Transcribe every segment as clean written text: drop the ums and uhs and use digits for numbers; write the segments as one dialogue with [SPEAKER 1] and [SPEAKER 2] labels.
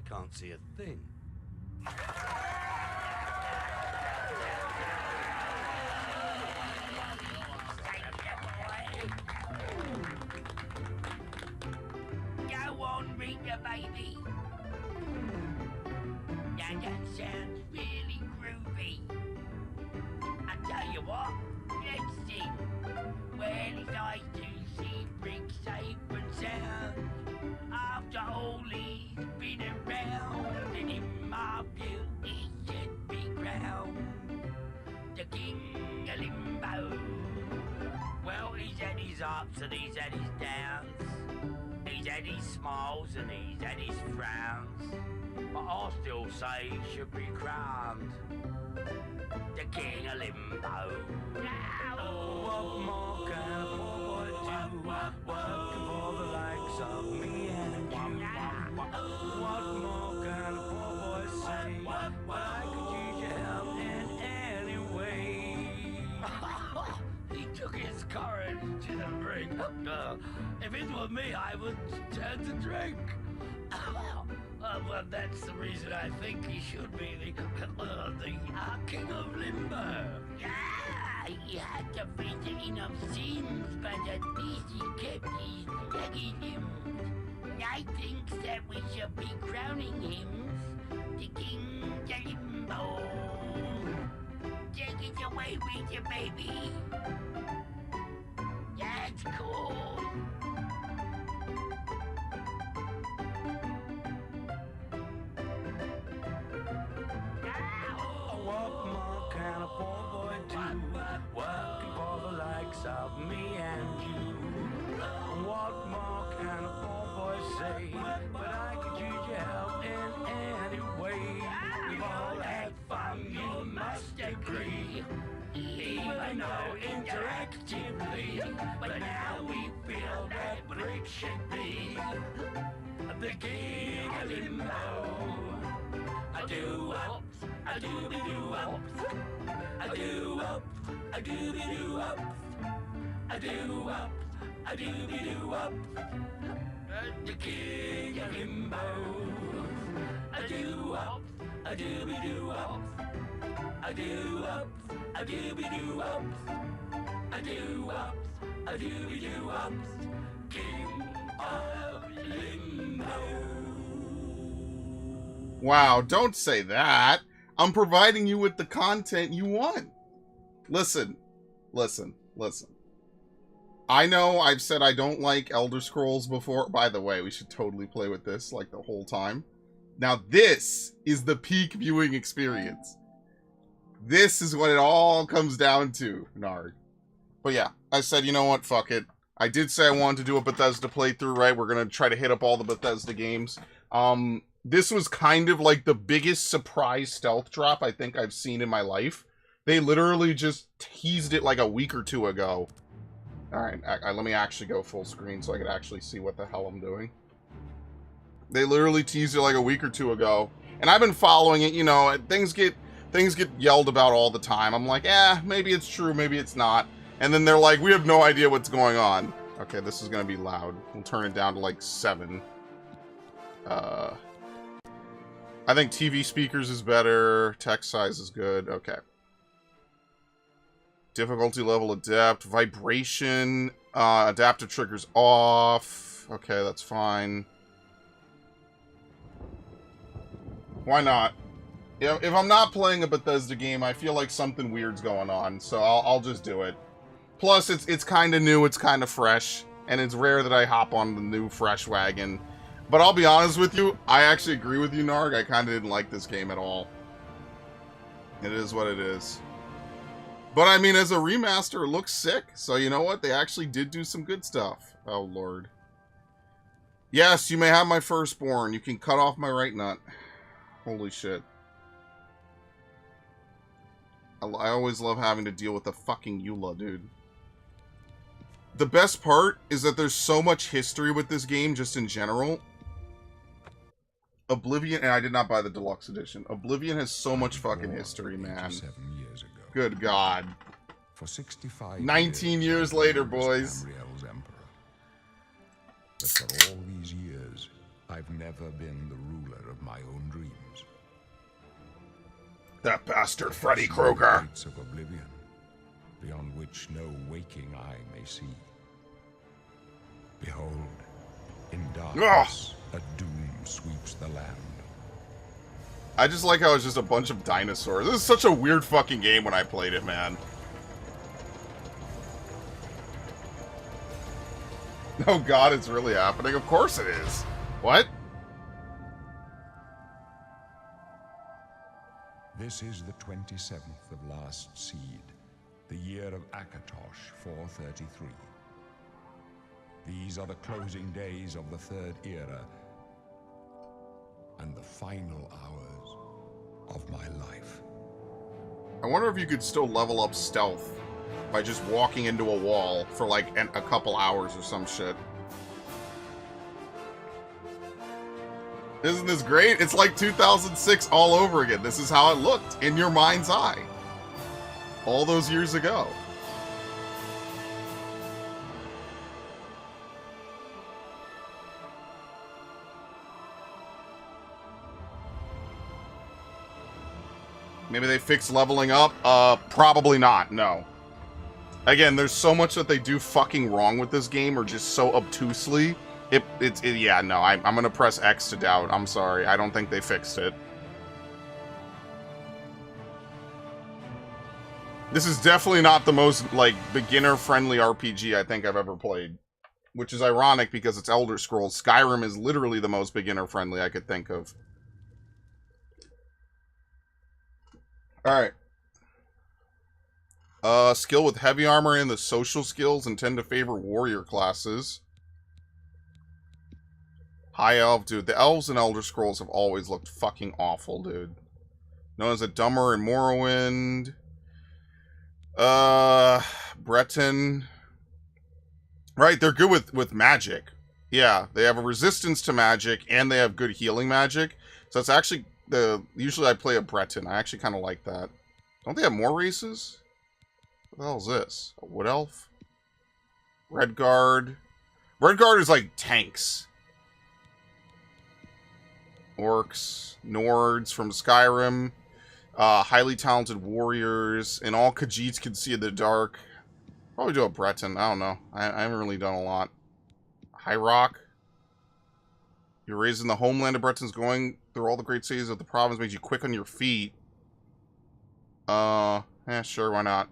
[SPEAKER 1] can't see a thing.
[SPEAKER 2] Go on, Rita, baby. Now that sounds really groovy. I tell you what, let's sing. Well, it's nice to see Rick safe and sound. After all he's been around, and in my view he should be crowned the King of Limbo. Well, he's had his ups and he's had his downs. He's had his smiles and he's had his frowns. But I still say he should be crowned the King of Limbo. Oh, what more can a poor boy do? Working for the likes of me and you. What more can a poor boy say? Well, I could use your help in any way. He took his courage to the brink. If it were me, I would turn to drink. Well, that's the reason I think he should be the King of Limbo. Yeah, he had defeated enough sins, but at least he kept his leggy limbs. I think that we should be crowning him the King of Limbo. Take it away with you, baby. That's cool. What more can a poor boy do? Working for the likes of me and you. What more can a poor boy say? But I could use your help in any way. We've all had fun, you must agree. Even though interactively, but now we feel that Rick should be the King of Limbo. I do ups, I do be do ups, I do ups, I do be do ups, I do ups, I do be do ups, the King of Limbo. I do ups, I do be do ups, I do ups, I do be do ups, I do ups, I do be do ups, King of Limbo.
[SPEAKER 3] Wow, don't say that. I'm providing you with the content you want. Listen. I know I've said I don't like Elder Scrolls before. By the way, we should totally play with this like the whole time. Now this is the peak viewing experience. This is what it all comes down to, Nard. But yeah, I said, you know what, fuck it. I did say I wanted to do a Bethesda playthrough, right? We're gonna try to hit up all the Bethesda games. This was kind of like the biggest surprise stealth drop I think I've seen in my life. They literally just teased it like a week or two ago. Alright, let me actually go full screen so I could actually see what the hell I'm doing. They literally teased it like a week or two ago. And I've been following it, you know, things get yelled about all the time. I'm like, maybe it's true, maybe it's not. And then they're like, we have no idea what's going on. Okay, this is gonna be loud. We'll turn it down to like 7. I think TV speakers is better. Text size is good. Okay. Difficulty level adapt. Vibration. Adaptive triggers off. Okay, that's fine. Why not? If I'm not playing a Bethesda game, I feel like something weird's going on. So I'll just do it. Plus, it's kind of new. It's kind of fresh. And it's rare that I hop on the new fresh wagon. But I'll be honest with you, I actually agree with you, Narg. I kind of didn't like this game at all. It is what it is. But I mean, as a remaster, it looks sick. So you know what? They actually did do some good stuff. Oh, Lord. Yes, you may have my firstborn. You can cut off my right nut. Holy shit. I always love having to deal with the fucking EULA, dude. The best part is that there's so much history with this game, just in general. Oblivion, and I did not buy the deluxe edition. Oblivion has so much fucking history, man.
[SPEAKER 4] Years ago.
[SPEAKER 3] Good God.
[SPEAKER 4] For 65
[SPEAKER 3] 19 years later, boys.
[SPEAKER 4] Tamriel's emperor. But for all these years, I've never been the ruler of my own dreams.
[SPEAKER 3] That bastard Freddy
[SPEAKER 4] The
[SPEAKER 3] Krueger.
[SPEAKER 4] gates of Oblivion, beyond which no waking eye may see. Behold, in darkness, a doom sweeps the land.
[SPEAKER 3] I just like how it's just a bunch of dinosaurs. This is such a weird fucking game when I played it, man. Oh god, it's really happening. Of course it is. What?
[SPEAKER 4] This is the 27th of last seed, the year of Akatosh 433. These are the closing days of the Third Era, and the final hours of my life.
[SPEAKER 3] I wonder if you could still level up stealth by just walking into a wall for like a couple hours or some shit. Isn't this great? It's like 2006 all over again. This is how it looked in your mind's eye all those years ago. Maybe they fixed leveling up? Probably not, no. Again, there's so much that they do fucking wrong with this game, or just so obtusely. Yeah, no, I'm gonna press X to doubt. I'm sorry, I don't think they fixed it. This is definitely not the most, like, beginner-friendly RPG I think I've ever played. Which is ironic because it's Elder Scrolls. Skyrim is literally the most beginner-friendly I could think of. Alright. Skill with heavy armor and the social skills and tend to favor warrior classes. High elf, dude. The elves in Elder Scrolls have always looked fucking awful, dude. Known as a Dumber in Morrowind. Breton. Right, they're good with magic. Yeah, they have a resistance to magic and they have good healing magic. So it's actually usually I play a Breton. I actually kind of like that. Don't they have more races? What the hell is this? A Wood Elf? Redguard. Redguard is like tanks. Orcs, Nords from Skyrim, highly talented warriors, and all Khajiits can see in the dark. Probably do a Breton. I don't know. I haven't really done a lot. High Rock. You're raised in the homeland of Bretons, going through all the great cities of the province makes you quick on your feet. Yeah, sure, why not?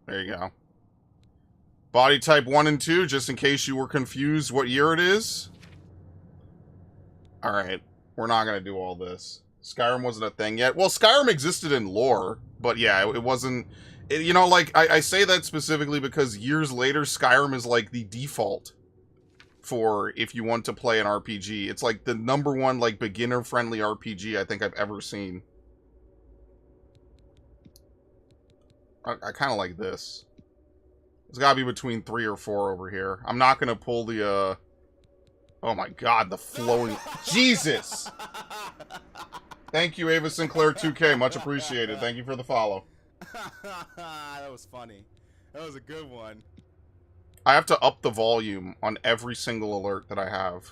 [SPEAKER 3] There you go. Body type 1 and 2, just in case you were confused what year it is. Alright, we're not going to do all this. Skyrim wasn't a thing yet. Well, Skyrim existed in lore, but yeah, it wasn't... you know, like, I say that specifically because years later, Skyrim is like the default for if you want to play an RPG. It's like the #1, like, beginner-friendly RPG I think I've ever seen. I kind of like this. It's got to be between 3 or 4 over here. I'm not going to pull the, Oh my god, the flowing... Jesus! Thank you, Ava Sinclair 2K. Much appreciated. Thank you for the follow.
[SPEAKER 1] That was funny. That was a good one.
[SPEAKER 3] I have to up the volume on every single alert that I have.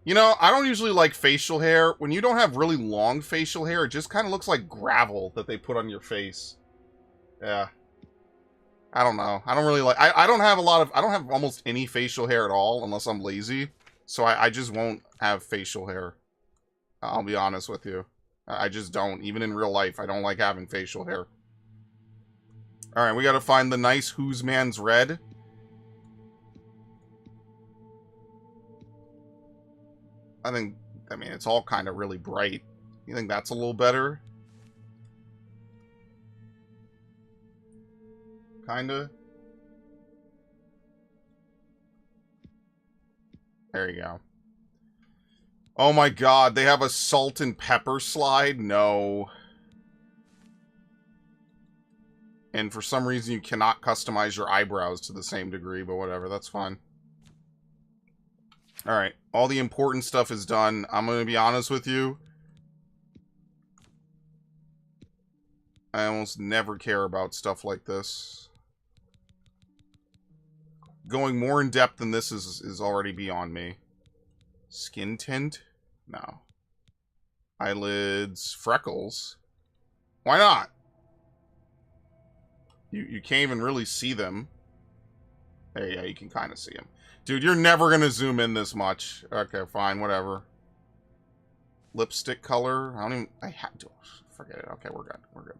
[SPEAKER 3] You know, I don't usually like facial hair. When you don't have really long facial hair, it just kind of looks like gravel that they put on your face. Yeah. I don't know. I don't really like... I don't have a lot of... I don't have almost any facial hair at all, unless I'm lazy. So I just won't have facial hair. I'll be honest with you. I just don't. Even in real life, I don't like having facial hair. Alright, we gotta find the nice Whose Man's Red. I mean, it's all kind of really bright. You think that's a little better? Kinda. There you go. Oh my god, they have a salt and pepper slide? No. And for some reason you cannot customize your eyebrows to the same degree, but whatever, that's fine. Alright, all the important stuff is done. I'm gonna be honest with you. I almost never care about stuff like this. going more in depth than this is already beyond me. Skin tint? No. Eyelids, freckles. Why not? You can't even really see them. Hey, yeah, you can kind of see them. Dude, you're never gonna zoom in this much. Okay, fine, whatever. Lipstick color. I have to forget it. Okay, we're good. We're good.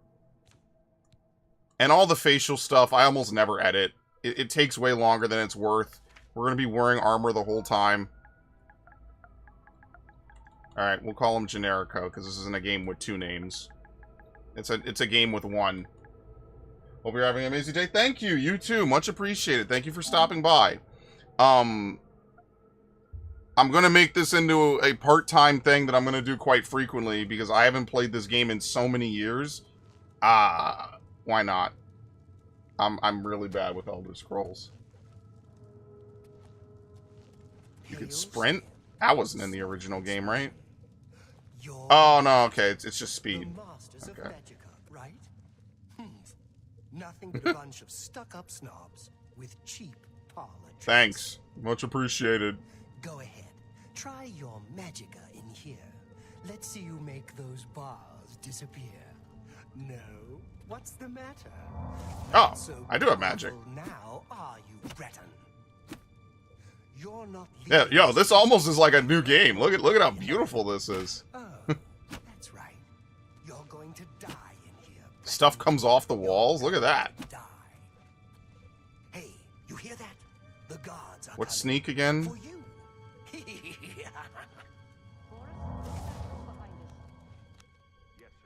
[SPEAKER 3] And all the facial stuff, I almost never edit. It takes way longer than it's worth. We're gonna be wearing armor the whole time. Alright, we'll call him Generico, because this isn't a game with 2 names. It's a game with 1. Hope you're having an amazing day. Thank you, you too. Much appreciated. Thank you for stopping by. I'm gonna make this into a part-time thing that I'm gonna do quite frequently, because I haven't played this game in so many years. Why not? I'm really bad with Elder Scrolls. You could sprint? That wasn't in the original game, right? Oh, no, okay. It's just speed. Okay.
[SPEAKER 5] Right? Nothing but a bunch of stuck-up snobs with cheap parlor tricks.
[SPEAKER 3] Thanks. Much appreciated.
[SPEAKER 5] Go ahead. Try your magicka in here. Let's see you make those bars disappear. No? What's the matter?
[SPEAKER 3] Oh,
[SPEAKER 5] So
[SPEAKER 3] I do have magic.
[SPEAKER 5] now, are you, Breton? You're not
[SPEAKER 3] Yeah,
[SPEAKER 5] leaving
[SPEAKER 3] yo, this almost is like a new game. Look at how beautiful this is.
[SPEAKER 5] Oh, that's right. You're going to die in here. Breton.
[SPEAKER 3] Stuff comes off the walls. Look at that.
[SPEAKER 5] Die. Hey, you hear that? The gods are
[SPEAKER 3] What's
[SPEAKER 5] coming
[SPEAKER 3] sneak again?
[SPEAKER 5] for you.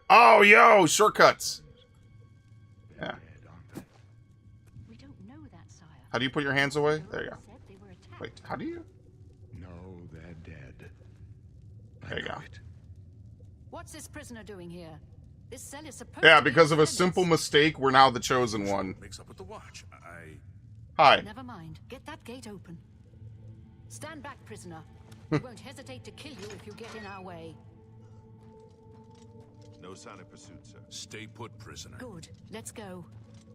[SPEAKER 3] Oh, yo, shortcuts. Yeah.
[SPEAKER 6] We don't know that, sire.
[SPEAKER 3] How do you put your hands away? There you go.
[SPEAKER 6] Said they were attacked.
[SPEAKER 3] Wait, how do you?
[SPEAKER 4] No, they're dead.
[SPEAKER 3] There you go.
[SPEAKER 6] What's this prisoner doing here? This cell is supposed
[SPEAKER 3] Yeah,
[SPEAKER 6] to be
[SPEAKER 3] because of a
[SPEAKER 6] defenders.
[SPEAKER 3] simple mistake, we're now the chosen one.
[SPEAKER 7] Mix up with the watch.
[SPEAKER 3] Hi.
[SPEAKER 6] Never mind. Get that gate open. Stand back, prisoner. We won't hesitate to kill you if you get in our way.
[SPEAKER 7] No sign of pursuit, sir. Stay put, prisoner.
[SPEAKER 6] Good. Let's go.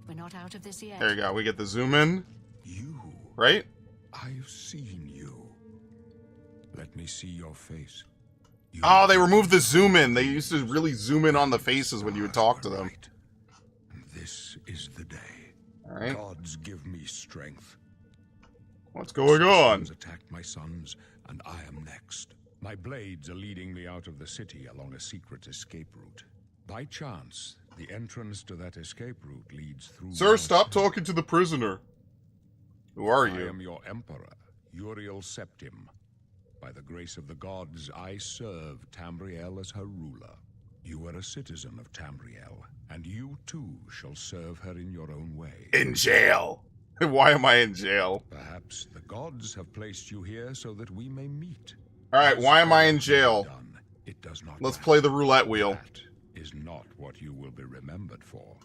[SPEAKER 6] We're not out of this yet.
[SPEAKER 3] There you go. We get the zoom in,
[SPEAKER 4] You.
[SPEAKER 3] right?
[SPEAKER 4] I've seen you. Let me see your face. You
[SPEAKER 3] Oh, they removed the zoom in. They used to really zoom in on the faces when you would talk to them.
[SPEAKER 4] Right. This is the day.
[SPEAKER 3] All right.
[SPEAKER 4] Gods give me strength.
[SPEAKER 3] What's going on?
[SPEAKER 4] Assassins attacked my sons, and I am next. My blades are leading me out of the city along a secret escape route. By chance, the entrance to that escape route leads through...
[SPEAKER 3] Sir, stop talking to the prisoner. Who are
[SPEAKER 4] I am
[SPEAKER 3] you?
[SPEAKER 4] your emperor, Uriel Septim. By the grace of the gods, I serve Tamriel as her ruler. You are a citizen of Tamriel, and you too shall serve her in your own way.
[SPEAKER 3] In jail. Why am I in jail?
[SPEAKER 4] Perhaps the gods have placed you here so that we may meet.
[SPEAKER 3] All right, why am I in jail?
[SPEAKER 4] Done. It does not
[SPEAKER 3] Let's
[SPEAKER 4] matter.
[SPEAKER 3] play the roulette wheel.
[SPEAKER 4] That is not what you will be remembered for.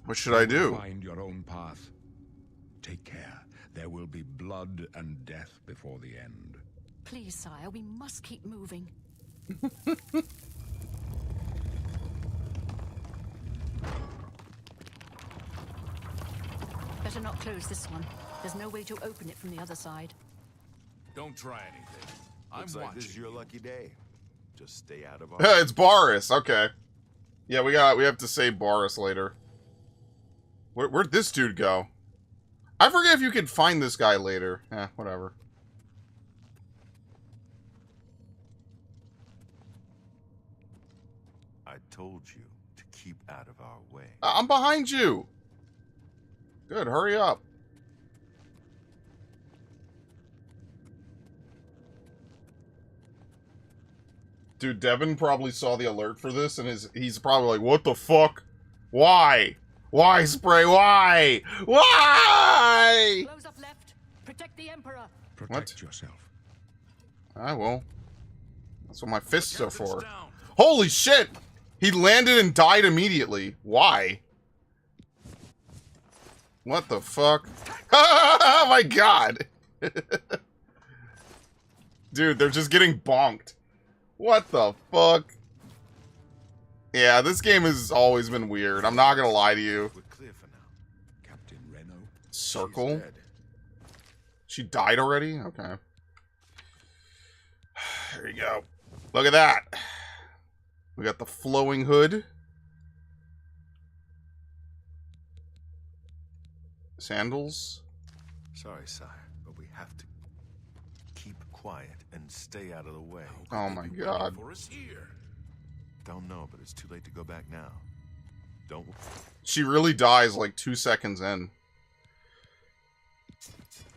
[SPEAKER 3] What should I do?
[SPEAKER 4] Find your own path. Take care. There will be blood and death before the end.
[SPEAKER 6] Please, sire, we must keep moving. Better not close this one. There's no way to open it from the other side.
[SPEAKER 7] Don't try anything.
[SPEAKER 8] Looks
[SPEAKER 7] I'm
[SPEAKER 8] like
[SPEAKER 7] watching.
[SPEAKER 8] this is your
[SPEAKER 7] you.
[SPEAKER 8] lucky day. Just stay out of our...
[SPEAKER 3] It's Boris. Okay. Yeah, we have to save Boris later. Where'd this dude go? I forget if you can find this guy later. Whatever.
[SPEAKER 8] I told you to keep out of our way.
[SPEAKER 3] I'm behind you. Good, hurry up. Dude, Devin probably saw the alert for this, and he's probably like, what the fuck? Why? Why, Spray? Why? Why?
[SPEAKER 6] Close up left. Protect the Emperor.
[SPEAKER 4] Protect yourself.
[SPEAKER 3] I will. That's what my fists are
[SPEAKER 7] Captain's
[SPEAKER 3] for.
[SPEAKER 7] down.
[SPEAKER 3] Holy shit! He landed and died immediately. Why? What the fuck? Oh my god! Dude, they're just getting bonked. What the fuck? Yeah, this game has always been weird. I'm not gonna lie to you.
[SPEAKER 8] We're clear for now.
[SPEAKER 3] circle?
[SPEAKER 7] She's dead.
[SPEAKER 3] She died already? Okay. There you go. Look at that. We got the flowing hood. Sandals.
[SPEAKER 8] Sorry, sire, but we have to keep quiet and stay out of the way.
[SPEAKER 3] Oh my god.
[SPEAKER 7] For us here.
[SPEAKER 8] Don't know, but it's too late to go back now. Don't
[SPEAKER 3] She really dies like 2 seconds in.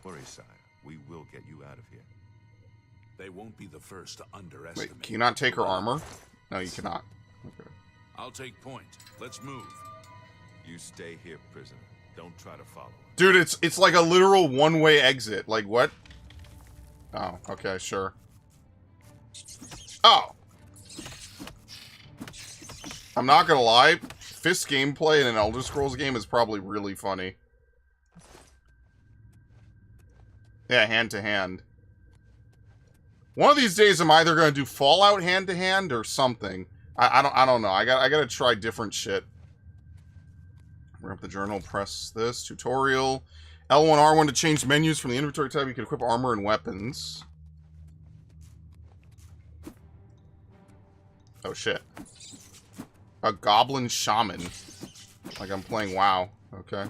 [SPEAKER 8] worry, sire. We will get you out of here.
[SPEAKER 7] They won't be the first to underestimate.
[SPEAKER 3] Wait, can you not take her armor? No, you cannot. Okay.
[SPEAKER 7] I'll take point. Let's move.
[SPEAKER 8] You stay here, prisoner. Don't try to follow.
[SPEAKER 3] Dude, it's like a literal one-way exit. Like, what? Oh, okay, sure. Oh! I'm not gonna lie, Fist gameplay in an Elder Scrolls game is probably really funny. Yeah, hand-to-hand. One of these days, I'm either gonna do Fallout hand-to-hand or something. I don't know. I gotta try different shit. Bring up the journal, press this. Tutorial. L1, R1 to change menus from the inventory tab. You can equip armor and weapons. Oh, shit. A goblin shaman. Like I'm playing WoW. Okay.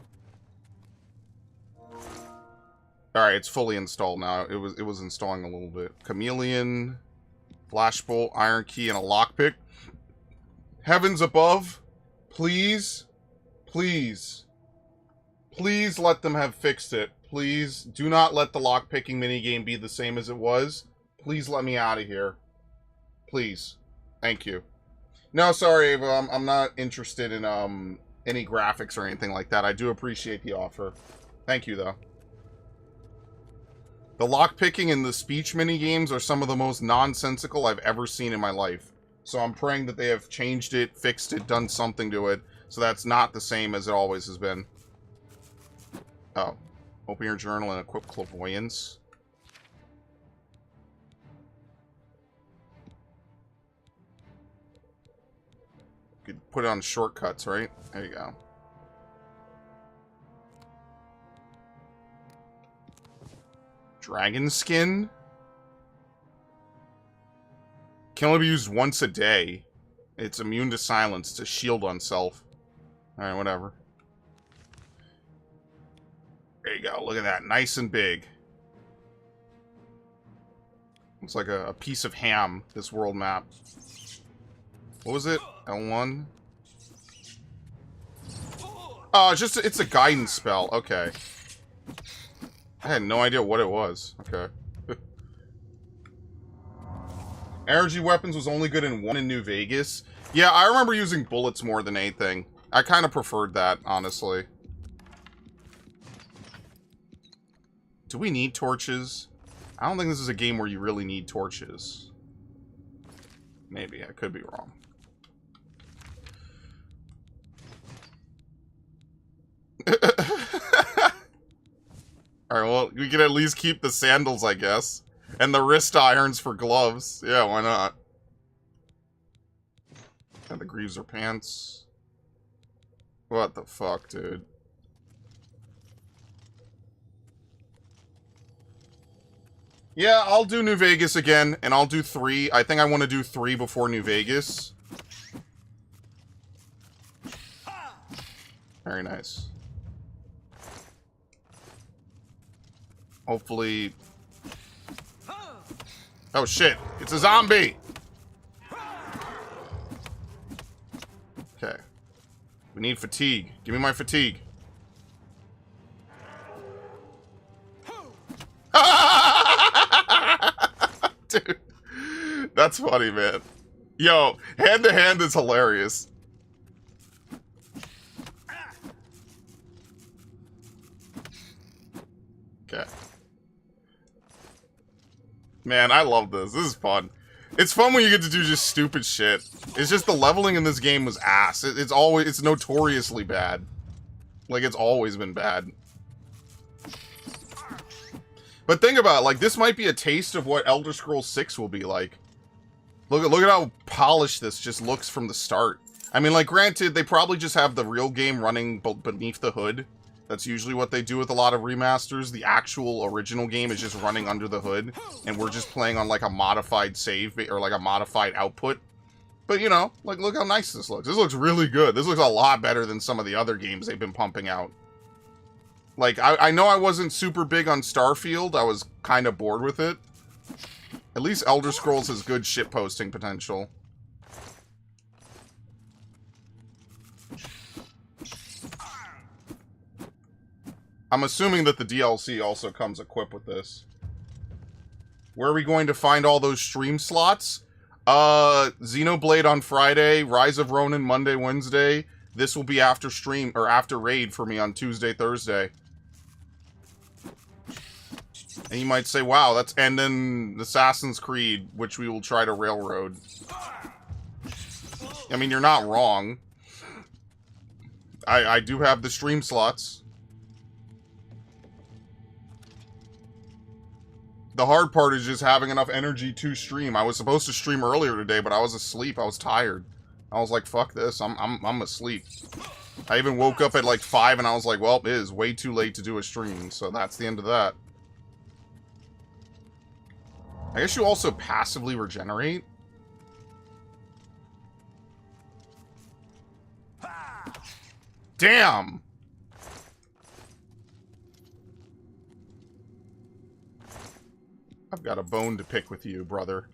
[SPEAKER 3] Alright, it's fully installed now. It was installing a little bit. Chameleon, flashbolt, iron key, and a lockpick. Heavens above, please, please, please let them have fixed it. Please, do not let the lockpicking minigame be the same as it was. Please let me out of here. Please. Thank you. No, sorry, Ava, I'm not interested in any graphics or anything like that. I do appreciate the offer. Thank you, though. The lockpicking and the speech minigames are some of the most nonsensical I've ever seen in my life. So I'm praying that they have changed it, fixed it, done something to it, so that's not the same as it always has been. Oh. Open your journal and equip clairvoyance. You could put it on shortcuts, right? There you go. Dragon skin? Can only be used once a day. It's immune to silence. It's a shield on self. Alright, whatever. There you go. Look at that. Nice and big. Looks like a piece of ham, this world map. What was it? L1? Oh, it's a guidance spell. Okay. I had no idea what it was. Okay. Energy weapons was only good in 1 in New Vegas. Yeah, I remember using bullets more than anything. I kind of preferred that, honestly. Do we need torches? I don't think this is a game where you really need torches. Maybe, I could be wrong. Alright, well, we can at least keep the sandals, I guess. And the wrist irons for gloves. Yeah, why not? And the greaves are pants. What the fuck, dude? Yeah, I'll do New Vegas again, and I'll do 3. I think I want to do 3 before New Vegas. Very nice. Hopefully... Oh shit, it's a zombie! Okay. We need fatigue. Give me my fatigue. Dude, that's funny, man. Yo, hand-to-hand is hilarious. Okay. Man, I love this. This is fun. It's fun when you get to do just stupid shit. It's just the leveling in this game was ass. It's notoriously bad. Like, it's always been bad. But think about it, like, this might be a taste of what Elder Scrolls 6 will be like. Look at how polished this just looks from the start. I mean, like, granted, they probably just have the real game running beneath the hood. That's usually what they do with a lot of remasters. The actual original game is just running under the hood, and we're just playing on like a modified save or like a modified output. But you know, like look how nice this looks. This looks really good. This looks a lot better than some of the other games they've been pumping out. Like, I know I wasn't super big on Starfield. I was kind of bored with it. At least Elder Scrolls has good shitposting potential. I'm assuming that the DLC also comes equipped with this. Where are we going to find all those stream slots? Xenoblade on Friday, Rise of Ronin Monday, Wednesday. This will be after stream, or after raid for me on Tuesday, Thursday. And you might say, wow, that's... And then Assassin's Creed, which we will try to railroad. I mean, you're not wrong. I do have the stream slots. The hard part is just having enough energy to stream. I was supposed to stream earlier today, but I was asleep. I was tired. I was like, fuck this. I'm asleep. I even woke up at like 5 and I was like, well, it is way too late to do a stream. So that's the end of that. I guess you also passively regenerate. Damn! I've got a bone to pick with you, brother.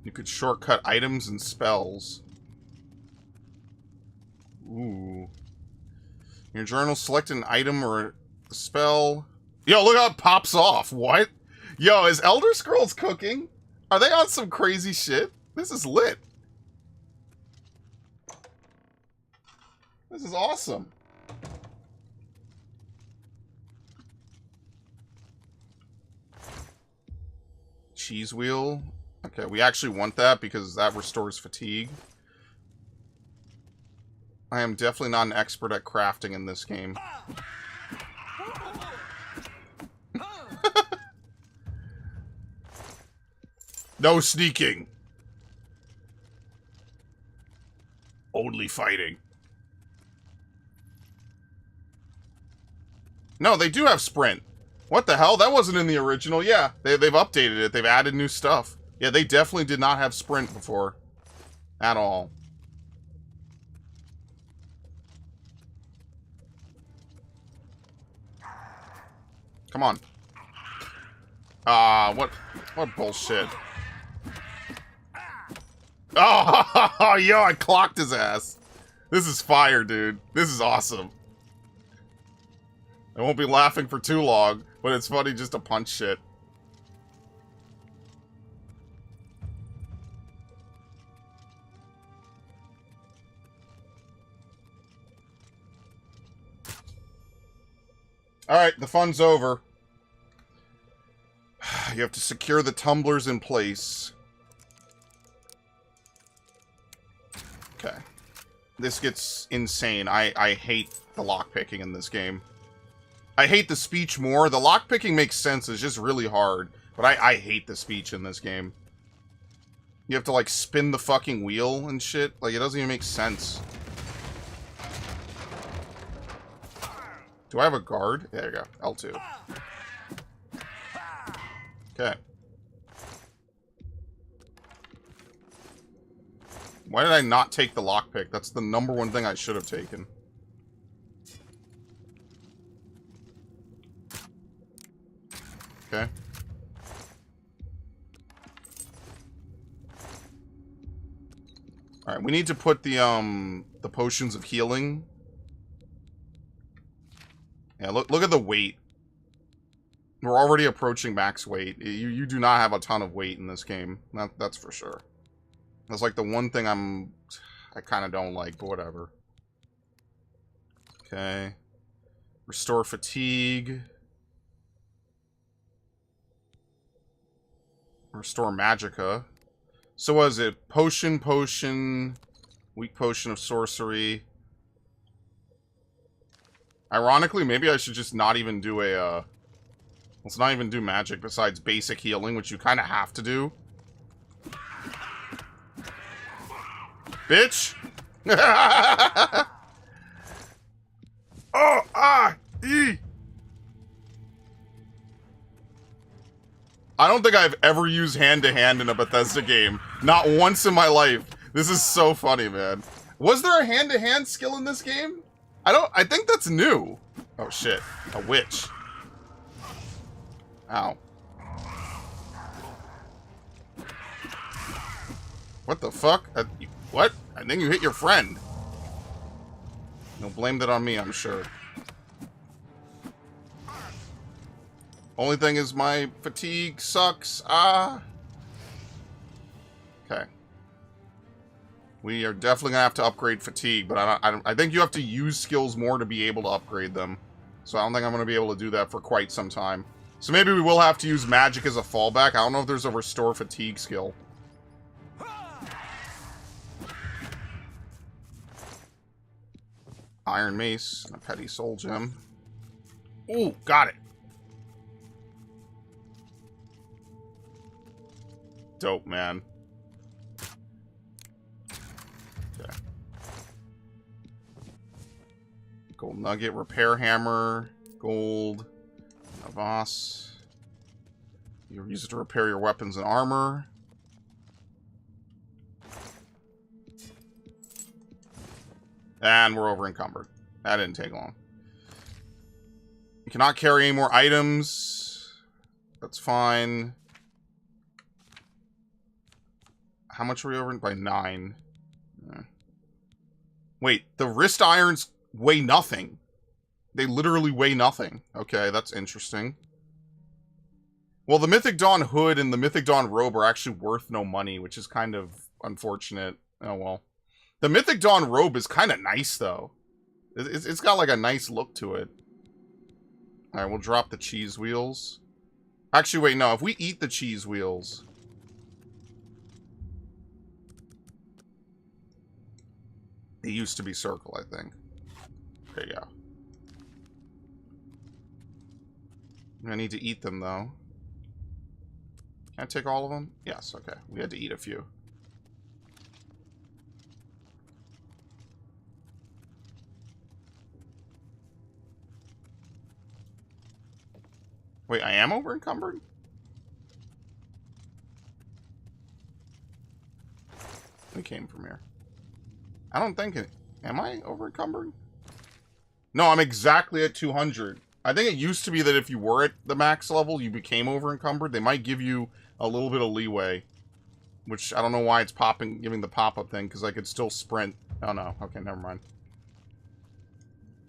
[SPEAKER 3] You could shortcut items and spells. Ooh. In your journal, select an item or a spell. Yo, look how it pops off. What? Yo, is Elder Scrolls cooking? Are they on some crazy shit? This is lit. This is awesome. Cheese wheel. Okay, we actually want that because that restores fatigue. I am definitely not an expert at crafting in this game. No sneaking. Only fighting. No, they do have sprint. What the hell? That wasn't in the original. Yeah, they've updated it. They've added new stuff. Yeah, they definitely did not have sprint before. At all. Come on. What bullshit. Oh, yo, I clocked his ass. This is fire, dude. This is awesome. I won't be laughing for too long, but it's funny just to punch shit. Alright, the fun's over. You have to secure the tumblers in place. Okay. This gets insane. I hate the lockpicking in this game. I hate the speech more. The lockpicking makes sense. It's just really hard. But I hate the speech in this game. You have to, like, spin the fucking wheel and shit. Like, it doesn't even make sense. Do I have a guard? There you go. L2. Okay. Why did I not take the lockpick? That's the #1 thing I should have taken. Okay. Alright, we need to put the potions of healing. Yeah, look at the weight. We're already approaching max weight. You do not have a ton of weight in this game. That's for sure. That's like the one thing I kind of don't like, but whatever. Okay. Restore fatigue. Restore magicka. So what is it? Potion, weak potion of sorcery. Ironically, maybe I should just not even do a, let's not even do magic besides basic healing, which you kind of have to do. bitch. Oh, ah, e. I don't think I've ever used hand-to-hand in a Bethesda game. Not once in my life. This is so funny, man. Was there a hand-to-hand skill in this game? I think that's new. Oh, shit. A witch. Ow. What the fuck? What? I think you hit your friend. No, blame that on me, I'm sure. Only thing is my fatigue sucks. Ah. Okay. We are definitely gonna have to upgrade fatigue, but I think you have to use skills more to be able to upgrade them. So I don't think I'm gonna be able to do that for quite some time. So maybe we will have to use magic as a fallback. I don't know if there's a restore fatigue skill. Iron Mace and a Petty Soul Gem. Ooh, got it. Dope, man. Okay. Gold Nugget, Repair Hammer, Gold, Navas. You use it to repair your weapons and armor. And we're over encumbered. That didn't take long. You cannot carry any more items. That's fine. How much are we over by 9? Wait, the wrist irons weigh nothing. They literally weigh nothing. Okay, that's interesting. Well, the Mythic Dawn hood and the Mythic Dawn robe are actually worth no money, which is kind of unfortunate. Oh, well. The Mythic Dawn robe is kind of nice, though. It's got, like, a nice look to it. Alright, we'll drop the cheese wheels. Actually, wait, no. If we eat the cheese wheels... They used to be circle, I think. There you go. I need to eat them, though. Can I take all of them? Yes, okay. We had to eat a few. Wait, I am over encumbered? We came from here. I don't think it... Am I over encumbered? No, I'm exactly at 200. I think it used to be that if you were at the max level, you became over encumbered. They might give you a little bit of leeway. Which, I don't know why it's popping, giving the pop-up thing, because I could still sprint. Oh, no. Okay, never mind.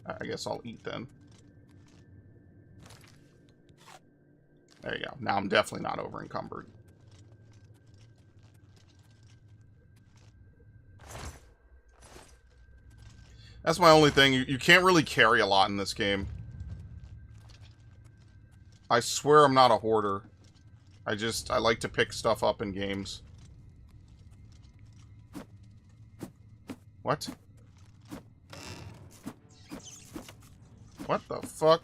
[SPEAKER 3] I guess I'll eat then. There you go. Now I'm definitely not over encumbered. That's my only thing. You can't really carry a lot in this game. I swear I'm not a hoarder. I like to pick stuff up in games. What? What the fuck?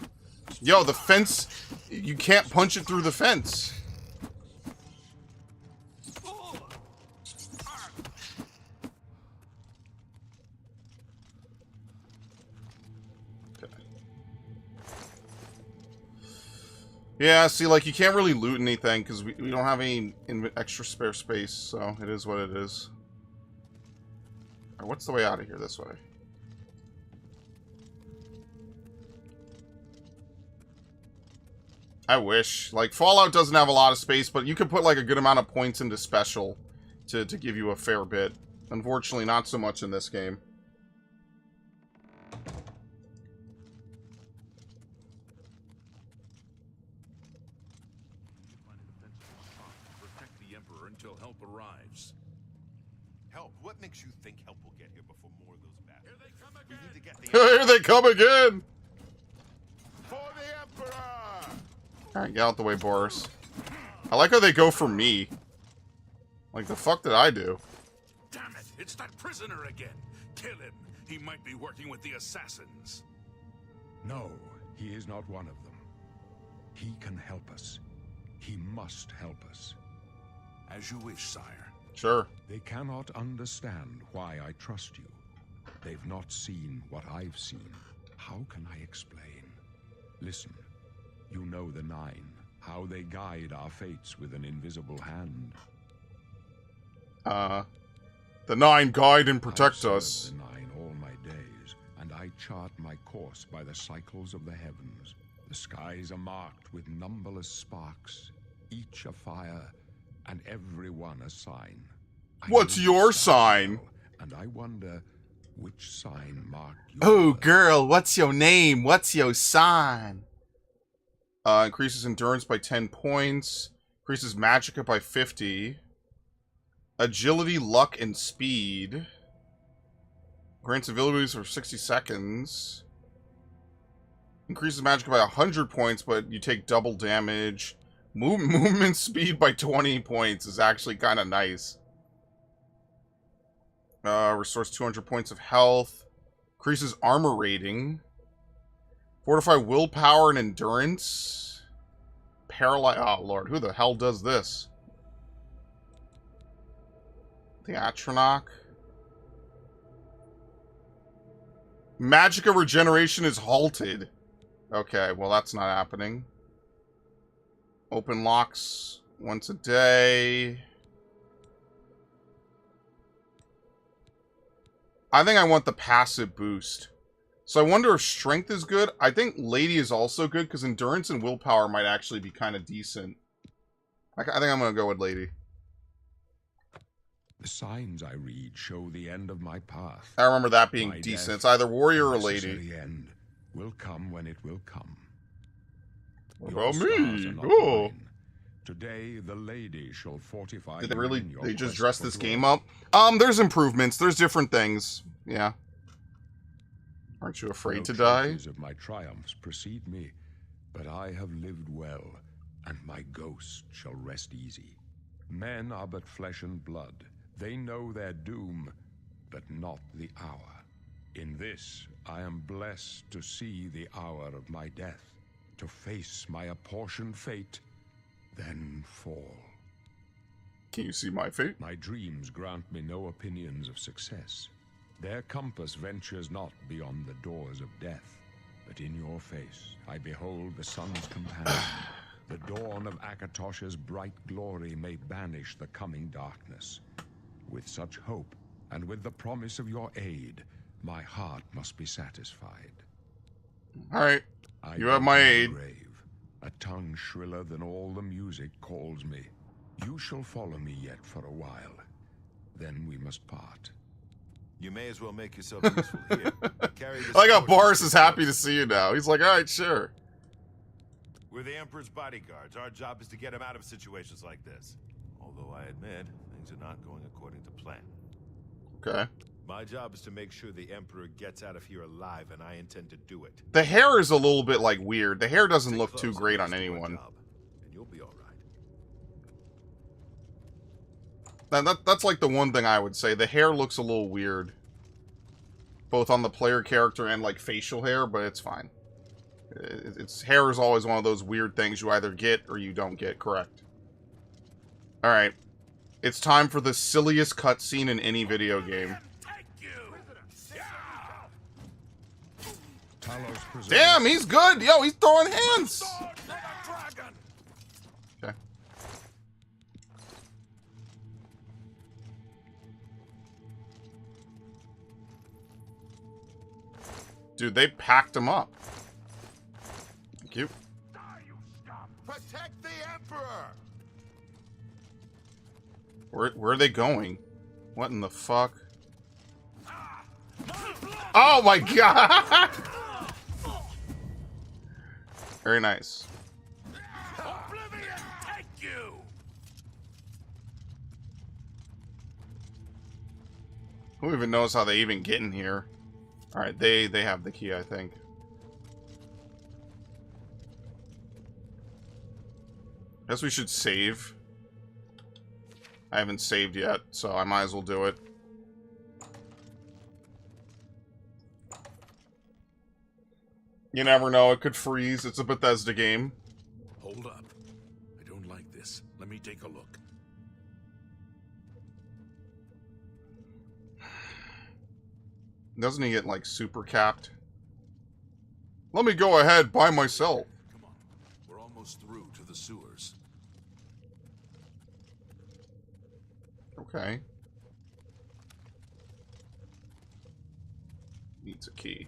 [SPEAKER 3] Yo, the fence... You can't punch it through the fence. Yeah, see, like, you can't really loot anything, because we don't have any extra spare space, so it is what it is. Alright, what's the way out of here? This way. I wish. Like, Fallout doesn't have a lot of space, but you can put, like, a good amount of points into Special to give you a fair bit. Unfortunately, not so much in this game.
[SPEAKER 7] Until help arrives.
[SPEAKER 8] Help? What makes you think help will get here before more of those battles? Here they come again. We need to get the
[SPEAKER 3] Here they come again!
[SPEAKER 8] For the Emperor!
[SPEAKER 3] Alright, get out the way, Boris. I like how they go for me. Like, the fuck did I do?
[SPEAKER 7] Damn it! It's that prisoner again! Kill him! He might be working with the assassins.
[SPEAKER 4] No, he is not one of them. He can help us. He must help us.
[SPEAKER 7] As you wish, sire.
[SPEAKER 3] Sure.
[SPEAKER 4] They cannot understand why I trust you. They've not seen what I've seen. How can I explain? Listen, you know the Nine, how they guide our fates with an invisible hand.
[SPEAKER 3] The Nine guide and protect
[SPEAKER 4] I've
[SPEAKER 3] us.
[SPEAKER 4] served the Nine all my days, and I chart my course by the cycles of the heavens. The skies are marked with numberless sparks, each a fire, and every one a sign.
[SPEAKER 3] What's your sign?
[SPEAKER 4] Well, and I wonder which sign marked yours.
[SPEAKER 3] Oh, girl, what's your name? What's your sign? Increases endurance by 10 points. Increases magicka by 50. Agility, luck, and speed. Grants abilities for 60 seconds. Increases magicka by 100 points, but you take double damage. Movement speed by 20 points is actually kind of nice. Restores 200 points of health. Increases armor rating. Fortify willpower and endurance. Paralyze. Oh, Lord. Who the hell does this? The Atronach. Magicka regeneration is halted. Okay, well, that's not happening. Open locks once a day. I think I want the passive boost. So I wonder if strength is good. I think Lady is also good because endurance and willpower might actually be kind of decent. I think I'm going to go with Lady.
[SPEAKER 4] The signs I read show the end of my path.
[SPEAKER 3] I remember that being
[SPEAKER 4] My
[SPEAKER 3] decent.
[SPEAKER 4] death,
[SPEAKER 3] It's either warrior
[SPEAKER 4] the
[SPEAKER 3] or lady.
[SPEAKER 4] necessary end will come when it will come.
[SPEAKER 3] What
[SPEAKER 4] Your
[SPEAKER 3] about
[SPEAKER 4] stars
[SPEAKER 3] me?
[SPEAKER 4] are not
[SPEAKER 3] Oh.
[SPEAKER 4] mine. Today, the lady shall fortify.
[SPEAKER 3] Did they
[SPEAKER 4] you
[SPEAKER 3] really?
[SPEAKER 4] in your
[SPEAKER 3] They just
[SPEAKER 4] quest
[SPEAKER 3] dress
[SPEAKER 4] for
[SPEAKER 3] this
[SPEAKER 4] glory.
[SPEAKER 3] game up? There's improvements. There's different things. Yeah. Aren't you afraid to
[SPEAKER 4] No
[SPEAKER 3] die?
[SPEAKER 4] trophies of my triumphs precede me, but I have lived well, and my ghost shall rest easy. Men are but flesh and blood. They know their doom, but not the hour. In this, I am blessed to see the hour of my death, to face my apportioned fate, then fall.
[SPEAKER 3] Can you see my fate?
[SPEAKER 4] My dreams grant me no opinions of success. Their compass ventures not beyond the doors of death. But in your face I behold the sun's companion. The dawn of Akatosh's bright glory may banish the coming darkness. With such hope, and with the promise of your aid, my heart must be satisfied.
[SPEAKER 3] Alright.
[SPEAKER 4] I
[SPEAKER 3] You have
[SPEAKER 4] go
[SPEAKER 3] my
[SPEAKER 4] to the
[SPEAKER 3] aid.
[SPEAKER 4] grave. A tongue shriller than all the music calls me. You shall follow me yet for a while. Then we must part.
[SPEAKER 8] You may as well make yourself useful here. Carry this
[SPEAKER 3] I like how
[SPEAKER 8] torch
[SPEAKER 3] Boris
[SPEAKER 8] and
[SPEAKER 3] is
[SPEAKER 8] stay
[SPEAKER 3] happy
[SPEAKER 8] close.
[SPEAKER 3] to see you now. He's like, alright, sure.
[SPEAKER 8] We're the Emperor's bodyguards. Our job is to get him out of situations like this. Although I admit, things are not going according to plan.
[SPEAKER 3] Okay.
[SPEAKER 8] My job is to make sure the Emperor gets out of here alive, and I intend to do it.
[SPEAKER 3] The hair is a little bit, like, weird. The hair doesn't
[SPEAKER 8] Stay
[SPEAKER 3] look
[SPEAKER 8] close
[SPEAKER 3] too
[SPEAKER 8] and
[SPEAKER 3] great on
[SPEAKER 8] let's do our
[SPEAKER 3] anyone.
[SPEAKER 8] job, and you'll be all right.
[SPEAKER 3] That's like the one thing I would say. The hair looks a little weird. Both on the player character and, like, facial hair, but it's fine. Its hair is always one of those weird things you either get or you don't get correct. Alright. It's time for the silliest cutscene in any video game.
[SPEAKER 4] Talos preserves-
[SPEAKER 3] Damn, he's good! Yo, he's throwing hands! Okay. Dude, they packed him up. Thank you.
[SPEAKER 8] Protect the Emperor!
[SPEAKER 3] Where are they going? What in the fuck? Oh my god! Very nice.
[SPEAKER 7] Oblivion, take you!
[SPEAKER 3] Who even knows how they even get in here? Alright, they have the key, I think. Guess we should save. I haven't saved yet, so I might as well do it. You never know, it could freeze. It's a Bethesda game.
[SPEAKER 7] Hold up. I don't like this. Let me take a look.
[SPEAKER 3] Doesn't he get, like, super capped? Let me go ahead by myself.
[SPEAKER 7] Come on. We're almost through to the sewers.
[SPEAKER 3] Okay. Needs a key.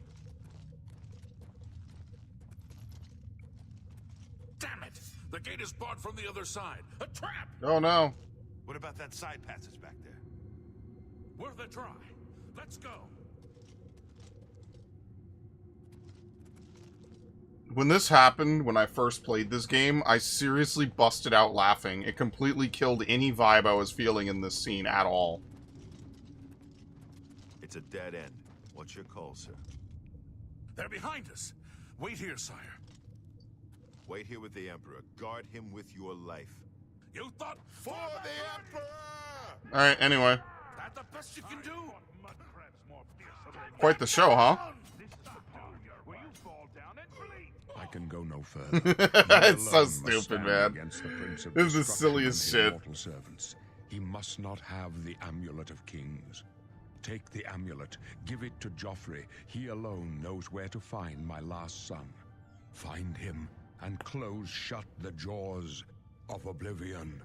[SPEAKER 7] Damn it! The gate is barred from the other side. A trap!
[SPEAKER 3] Oh, no.
[SPEAKER 8] What about that side passage back there?
[SPEAKER 7] Worth a try. Let's go.
[SPEAKER 3] When this happened, when I first played this game, I seriously busted out laughing. It completely killed any vibe I was feeling in this scene at all.
[SPEAKER 8] It's a dead end. What's your call, sir?
[SPEAKER 7] They're behind us. Wait here, sire.
[SPEAKER 8] Wait here with the Emperor. Guard him with your life.
[SPEAKER 7] You thought
[SPEAKER 8] For the Emperor!
[SPEAKER 3] Alright, anyway.
[SPEAKER 7] that the best you can do?
[SPEAKER 3] Quite the show, huh?
[SPEAKER 4] I can go no further.
[SPEAKER 3] It's so
[SPEAKER 4] You alone must
[SPEAKER 3] stupid,
[SPEAKER 4] stand
[SPEAKER 3] man.
[SPEAKER 4] against the Prince of
[SPEAKER 3] This is the
[SPEAKER 4] Destruction
[SPEAKER 3] silliest
[SPEAKER 4] and his
[SPEAKER 3] shit.
[SPEAKER 4] mortal servants. He must not have the Amulet of Kings. Take the amulet, give it to Joffrey. He alone knows where to find my last son. Find him and close shut the jaws of Oblivion.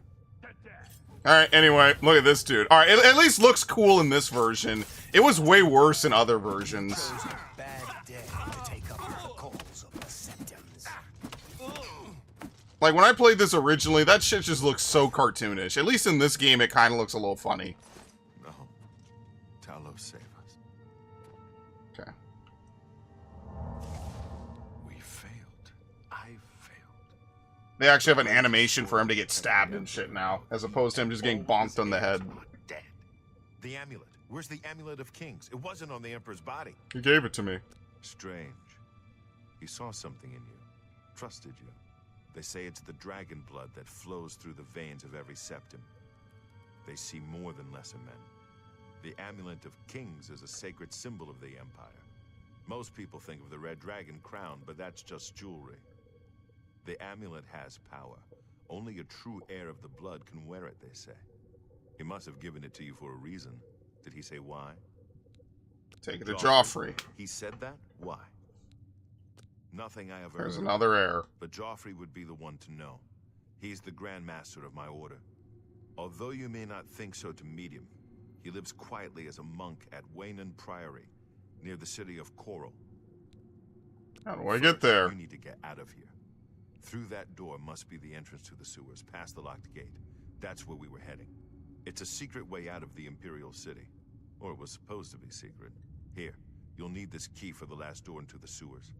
[SPEAKER 3] Alright, anyway, look at this dude. Alright, it at least looks cool in this version. It was way worse in other versions.
[SPEAKER 5] Chose a bad day to take up with the calls of the Septums.
[SPEAKER 3] Like, when I played this originally, that shit just looks so cartoonish. At least in this game, it kind of looks a little funny.
[SPEAKER 8] No. Talos, save us.
[SPEAKER 3] Okay.
[SPEAKER 8] We failed. I failed.
[SPEAKER 3] They actually have an animation for him to get stabbed and shit now, as opposed to him just getting bonked on the head.
[SPEAKER 8] Dead. The amulet. Where's the amulet of kings? It wasn't on the Emperor's body.
[SPEAKER 3] He gave it to me.
[SPEAKER 8] Strange. He saw something in you. Trusted you. They say it's the dragon blood that flows through the veins of every septum. They see more than lesser men. The amulet of kings is a sacred symbol of the Empire. Most people think of the red dragon crown, but that's just jewelry. The amulet has power. Only a true heir of the blood can wear it, they say. He must have given it to you for a reason. Did he say why?
[SPEAKER 3] Take it to Joffrey.
[SPEAKER 8] He said that? Why? Nothing I ever
[SPEAKER 3] There's
[SPEAKER 8] heard.
[SPEAKER 3] another heir.
[SPEAKER 8] But Joffrey would be the one to know. He's the Grand Master of my order. Although you may not think so to meet him, he lives quietly as a monk at Waynon Priory, near the city of Coral.
[SPEAKER 3] How do I get there?
[SPEAKER 8] You need to get out of here. Through that door must be the entrance to the sewers, past the locked gate. That's where we were heading. It's a secret way out of the Imperial City. Or it was supposed to be secret. Here, you'll need this key for the last door into the sewers.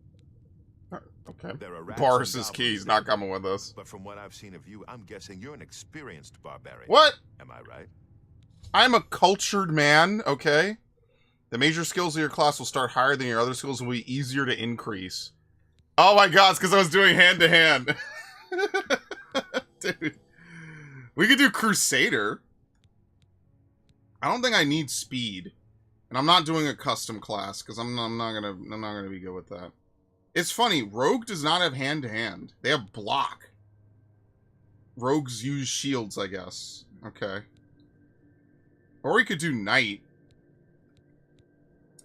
[SPEAKER 3] Okay.
[SPEAKER 8] There are rats
[SPEAKER 3] Boris's
[SPEAKER 8] and goblins
[SPEAKER 3] key's
[SPEAKER 8] there,
[SPEAKER 3] not coming with us.
[SPEAKER 8] But from what I've seen of you, I'm guessing you're an experienced barbarian.
[SPEAKER 3] What?
[SPEAKER 8] Am I right?
[SPEAKER 3] I'm a cultured man, okay? The major skills of your class will start higher than your other skills will be easier to increase. Oh my god, it's because I was doing hand-to-hand. Dude. We could do Crusader. I don't think I need speed. And I'm not doing a custom class, because I'm not gonna be good with that. It's funny, Rogue does not have hand-to-hand. They have block. Rogues use shields, I guess. Okay. Or we could do Knight.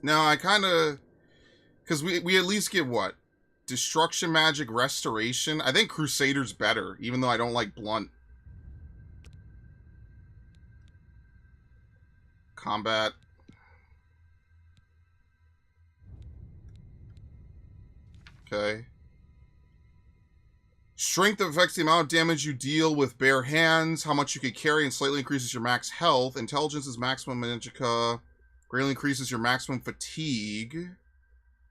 [SPEAKER 3] No, I kind of... Because we at least get what? Destruction Magic, Restoration. I think Crusader's better, even though I don't like Blunt. Combat. Okay. Strength affects the amount of damage you deal with bare hands, how much you can carry, and slightly increases your max health. Intelligence is maximum magicka. Greatly increases your maximum fatigue.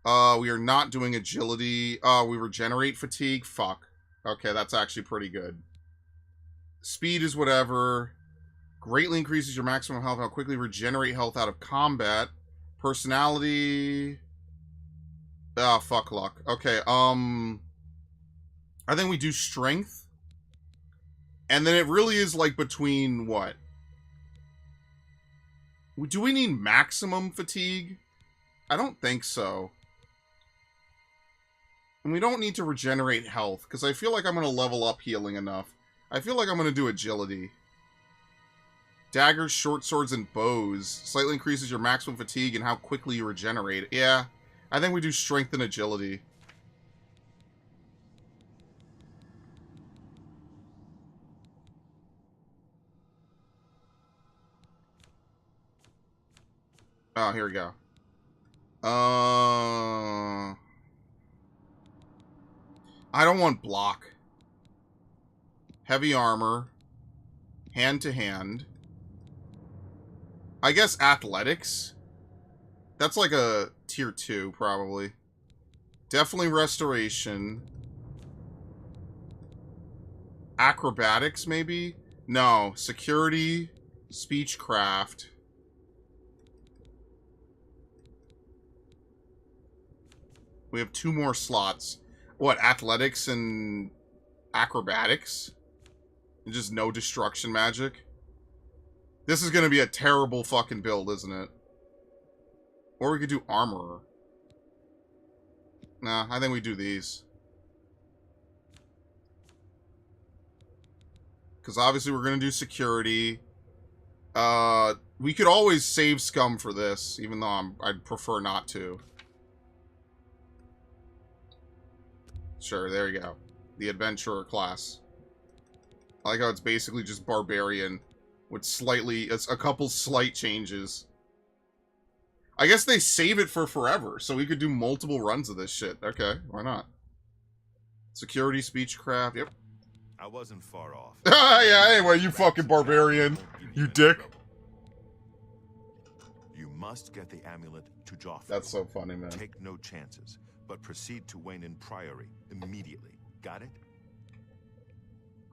[SPEAKER 3] We are not doing agility. We regenerate fatigue. Fuck. Okay, that's actually pretty good. Speed is whatever. Greatly increases your maximum health. How quickly regenerate health out of combat. Personality. Ah, fuck luck. Okay, I think we do strength. And then it really is like between what? Do we need maximum fatigue? I don't think so. And we don't need to regenerate health, because I feel like I'm going to level up healing enough. I feel like I'm going to do agility. Daggers, short swords, and bows. Slightly increases your maximum fatigue and how quickly you regenerate. Yeah, I think we do strength and agility. Oh, here we go. I don't want block. Heavy armor. Hand to hand. I guess athletics. That's like a tier 2, probably. Definitely restoration. Acrobatics, maybe? No. Security. Speechcraft. We have 2 more slots. What, athletics and acrobatics? And just no destruction magic? This is going to be a terrible fucking build, isn't it? Or we could do armorer. Nah, I think we do these. Because obviously we're going to do security. We could always save scum for this, even though I'd prefer not to. Sure, there you go. The adventurer class. I like how it's basically just barbarian with a couple slight changes. I guess they save it for forever, so we could do multiple runs of this shit. Okay, why not? Security, speechcraft, yep.
[SPEAKER 8] I wasn't far off.
[SPEAKER 3] Yeah, anyway, you fucking barbarian. You dick.
[SPEAKER 8] You must get the amulet to Joffrey.
[SPEAKER 3] That's so funny, man.
[SPEAKER 8] Take no chances, but proceed to Wayne Priory immediately. Got it?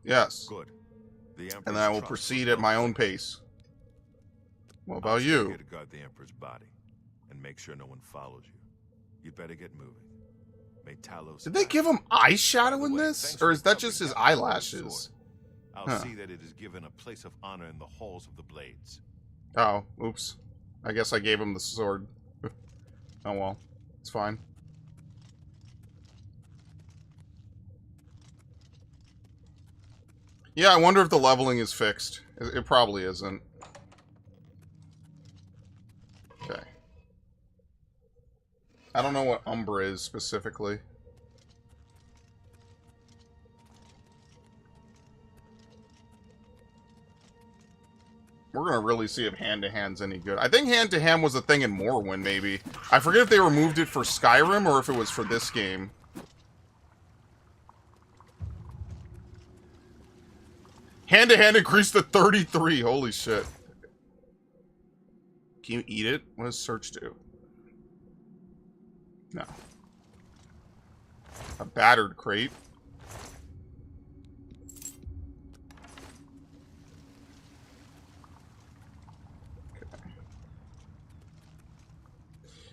[SPEAKER 3] Yes.
[SPEAKER 8] Good.
[SPEAKER 3] And then I will proceed at my own pace. What about you?
[SPEAKER 8] Here to guard the Emperor's body and make sure no one follows you. You'd better get moving. May Talos.
[SPEAKER 3] Did they give him eyeshadow in this? Or is that just his eyelashes?
[SPEAKER 8] I'll see that it is given a place of honor in the halls of the Blades.
[SPEAKER 3] Oh, oops. I guess I gave him the sword. Oh well. It's fine. Yeah, I wonder if the leveling is fixed. It probably isn't. Okay. I don't know what Umbra is specifically. We're gonna really see if hand-to-hand's any good. I think hand-to-hand was a thing in Morrowind, maybe. I forget if they removed it for Skyrim or if it was for this game. Hand-to-hand increased to 33. Holy shit. Can you eat it? What does search do? No. A battered crate.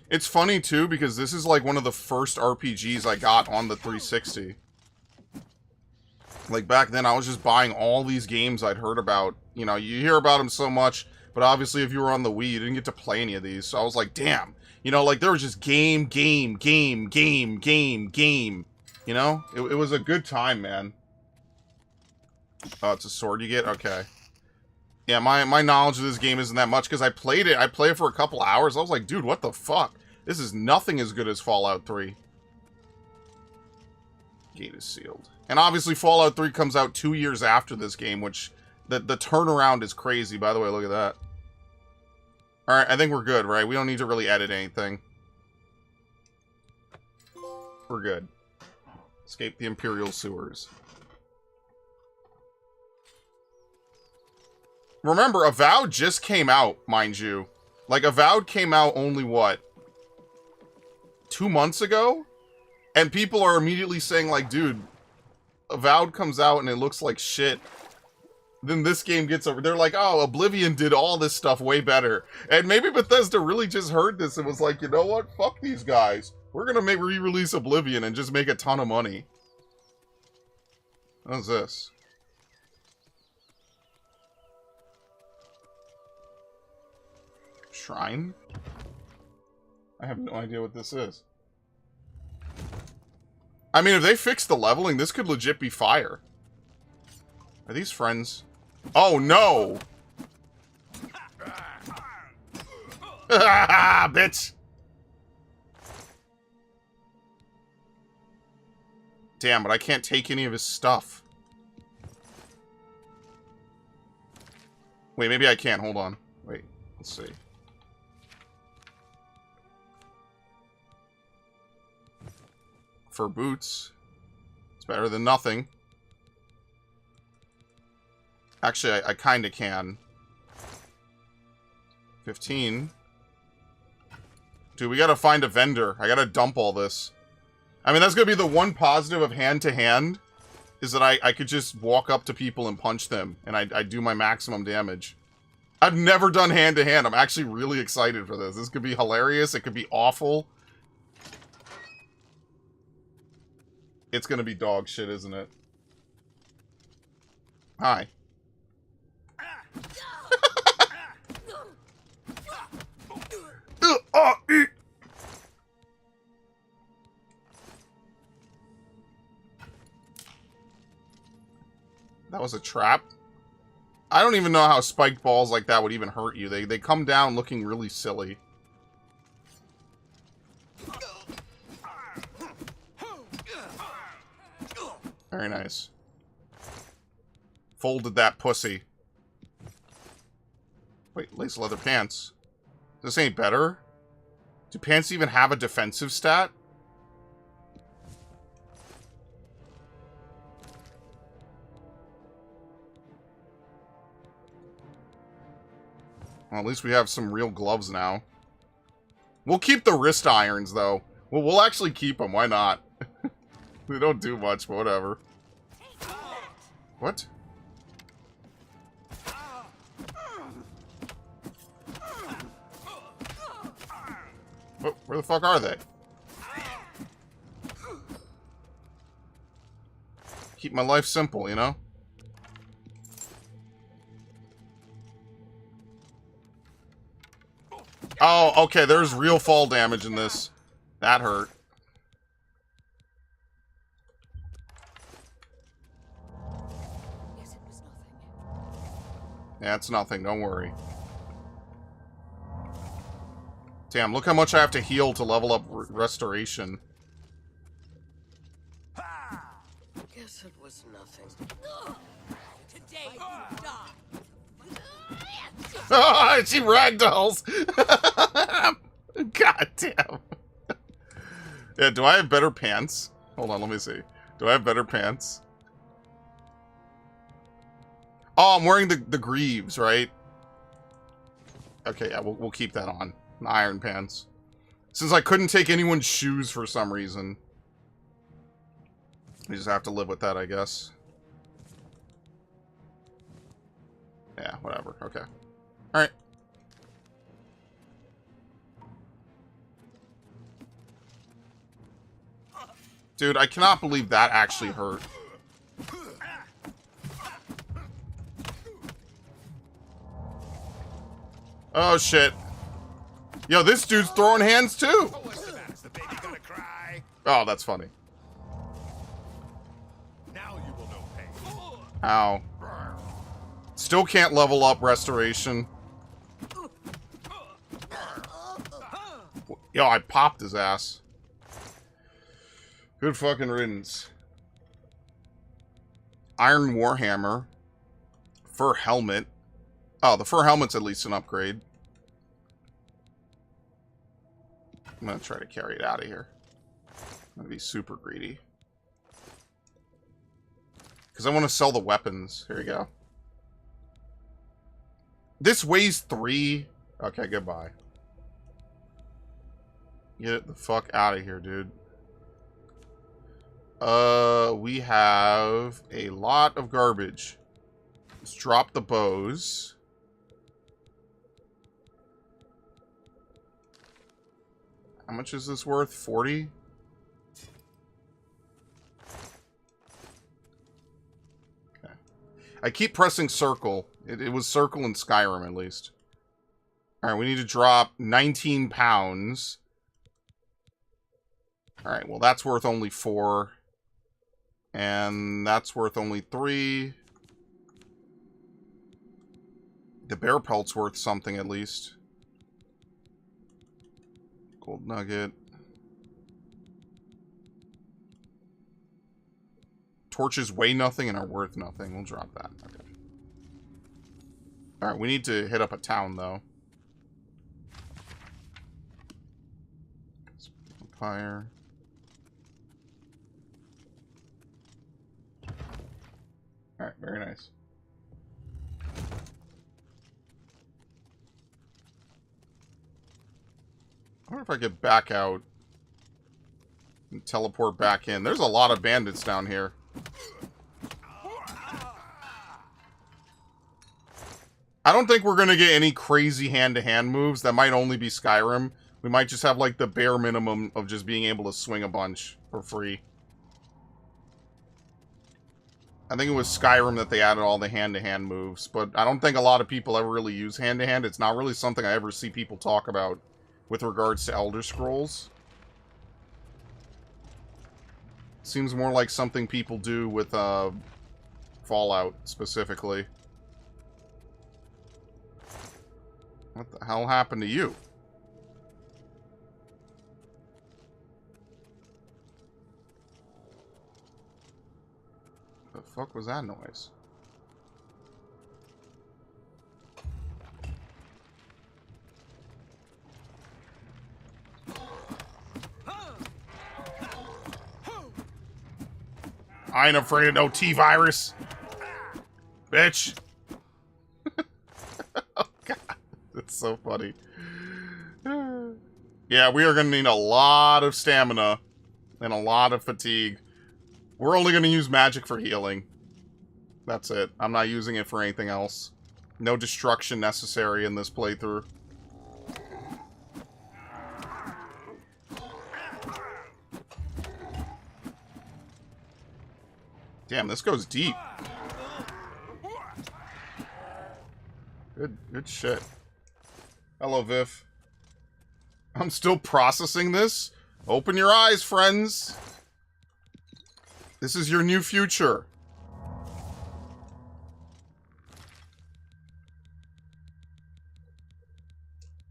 [SPEAKER 3] It's funny, too, because this is like one of the first RPGs I got on the 360. Like, back then, I was just buying all these games I'd heard about. You know, you hear about them so much, but obviously if you were on the Wii, you didn't get to play any of these. So I was like, damn. You know, like, there was just game. You know? It was a good time, man. Oh, it's a sword you get? Okay. Yeah, my knowledge of this game isn't that much, because I played it for a couple hours. I was like, dude, what the fuck? This is nothing as good as Fallout 3. Gate is sealed. And obviously Fallout 3 comes out 2 years after this game, which the turnaround is crazy. By the way, look at that. Alright, I think we're good, right? We don't need to really edit anything. We're good. Escape the Imperial sewers. Remember, Avowed just came out, mind you. Like, Avowed came out only, what? 2 months ago? And people are immediately saying, like, dude, Avowed comes out and it looks like shit. Then this game gets over. They're like, oh, Oblivion did all this stuff way better. And maybe Bethesda really just heard this and was like, you know what? Fuck these guys. We're gonna re-release Oblivion and just make a ton of money. What's this? Shrine? I have no idea what this is. I mean, if they fix the leveling, this could legit be fire. Are these friends? Oh, no! Bitch! Damn, but I can't take any of his stuff. Wait, maybe I can. Hold on. Wait, let's see. For boots. It's better than nothing. Actually, I kind of can. 15. Dude, we gotta find a vendor. I gotta dump all this. I mean, that's gonna be the one positive of hand-to-hand, is that I could just walk up to people and punch them, and I do my maximum damage. I've never done hand-to-hand. I'm actually really excited for this. This could be hilarious. It could be awful. It's gonna be dog shit, isn't it? Hi. That was a trap. I don't even know how spiked balls like that would even hurt you. They come down looking really silly. Very nice. Folded that pussy. Wait, lace leather pants. This ain't better? Do pants even have a defensive stat? Well, at least we have some real gloves now. We'll keep the wrist irons, though. Well, we'll actually keep them. Why not? They don't do much, but whatever. What? Where the fuck are they? Keep my life simple, you know? Oh, okay, there's real fall damage in this. That hurt.
[SPEAKER 6] Yes, it was nothing.
[SPEAKER 3] Yeah, it's nothing, don't worry. Damn, look how much I have to heal to level up restoration.
[SPEAKER 5] Guess it was nothing.
[SPEAKER 2] Today you die.
[SPEAKER 3] She ragdolls! God damn. Yeah, do I have better pants? Hold on, let me see. Do I have better pants? Oh, I'm wearing the greaves, right? Okay, yeah, we'll keep that on. The iron pants. Since I couldn't take anyone's shoes for some reason. We just have to live with that, I guess. Yeah, whatever. Okay. Alright. Dude, I cannot believe that actually hurt. Oh, shit. Yo, this dude's throwing hands, too! Oh, that's funny.
[SPEAKER 7] Now you will know pain.
[SPEAKER 3] Ow. Still can't level up restoration. Yo, I popped his ass. Good fucking riddance. Iron Warhammer. Fur helmet. Oh, the fur helmet's at least an upgrade. I'm gonna try to carry it out of here. I'm gonna be super greedy. Because I want to sell the weapons. Here we go. This weighs 3. Okay, goodbye. Get the fuck out of here, dude. We have a lot of garbage. Let's drop the bows. How much is this worth? 40? Okay. I keep pressing circle. It was circle in Skyrim, at least. Alright, we need to drop 19 pounds. Alright, well, that's worth only 4. And that's worth only 3. The bear pelt's worth something, at least. Gold nugget. Torches weigh nothing and are worth nothing. We'll drop that. Okay. Alright, we need to hit up a town, though. Empire. Alright, very nice. I wonder if I could back out and teleport back in. There's a lot of bandits down here. I don't think we're going to get any crazy hand-to-hand moves. That might only be Skyrim. We might just have, like, the bare minimum of just being able to swing a bunch for free. I think it was Skyrim that they added all the hand-to-hand moves, but I don't think a lot of people ever really use hand-to-hand. It's not really something I ever see people talk about with regards to Elder Scrolls. Seems more like something people do with Fallout, specifically. What the hell happened to you? The fuck was that noise? I ain't afraid of no T-virus. Bitch. Oh, God. That's so funny. Yeah, we are going to need a lot of stamina and a lot of fatigue. We're only going to use magic for healing. That's it. I'm not using it for anything else. No destruction necessary in this playthrough. Damn, this goes deep. Good shit. Hello, Viv. I'm still processing this. Open your eyes, friends. This is your new future.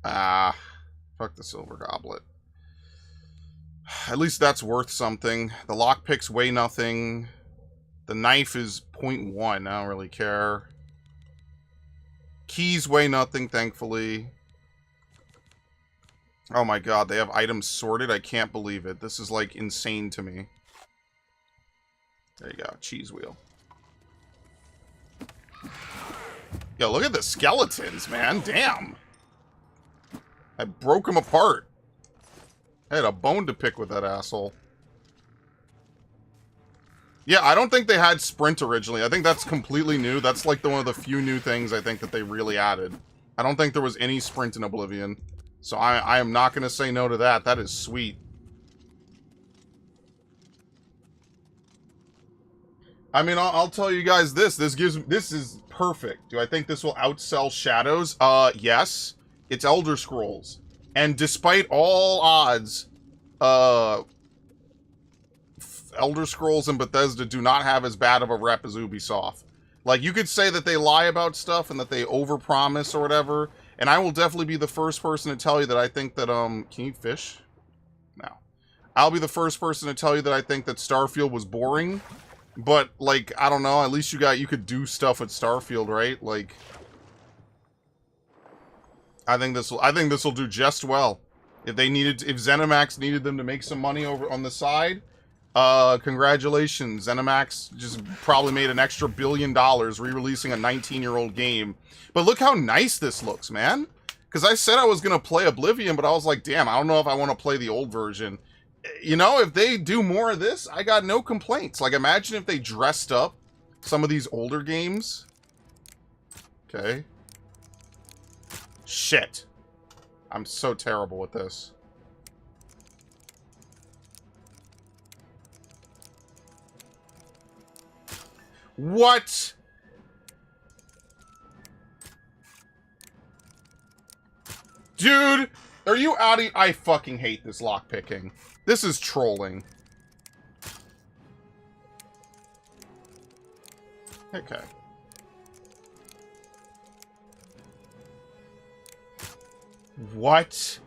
[SPEAKER 3] Ah, fuck the silver goblet. At least that's worth something. The lockpicks weigh nothing. The knife is 0.1. I don't really care. Keys weigh nothing, thankfully. Oh my god, they have items sorted? I can't believe it. This is, like, insane to me. There you go. Cheese wheel. Yo, look at the skeletons, man. Damn. I broke them apart. I had a bone to pick with that asshole. Yeah, I don't think they had sprint originally. I think that's completely new. That's like one of the few new things I think that they really added. I don't think there was any sprint in Oblivion. So I am not going to say no to that. That is sweet. I mean, I'll tell you guys this. This is perfect. Do I think this will outsell Shadows? Yes. It's Elder Scrolls. And despite all odds, Elder Scrolls and Bethesda do not have as bad of a rep as Ubisoft. Like, you could say that they lie about stuff and that they overpromise or whatever, and I will definitely be the first person to tell you that I think that, can you fish? No. I'll be the first person to tell you that I think that Starfield was boring, but, like, I don't know, at least you could do stuff with Starfield, right? Like, I think this will do just well. If ZeniMax needed them to make some money over on the side, congratulations. ZeniMax just probably made an extra $1 billion re-releasing a 19-year-old game. But look how nice this looks, man. Because I said I was going to play Oblivion, but I was like, damn, I don't know if I want to play the old version. You know, if they do more of this, I got no complaints. Like, imagine if they dressed up some of these older games. Okay. Shit. I'm so terrible with this. What? Dude, are you out of... I fucking hate this lockpicking. This is trolling. Okay. What?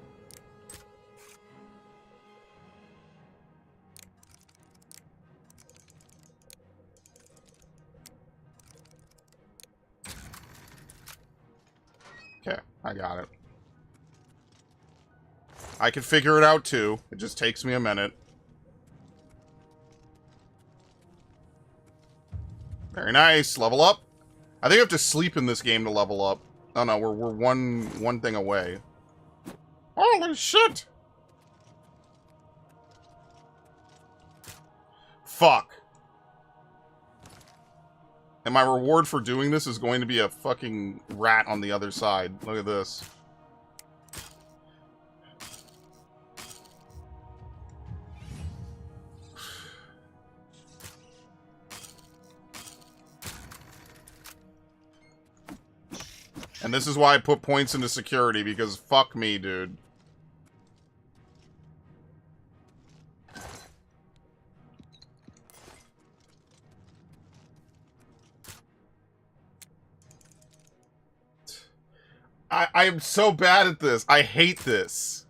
[SPEAKER 3] I got it. I can figure it out too. It just takes me a minute. Very nice. Level up. I think you have to sleep in this game to level up. Oh no, we're one thing away. Holy shit! Fuck. And my reward for doing this is going to be a fucking rat on the other side. Look at this. And this is why I put points into security, because fuck me, dude. I am so bad at this. I hate this.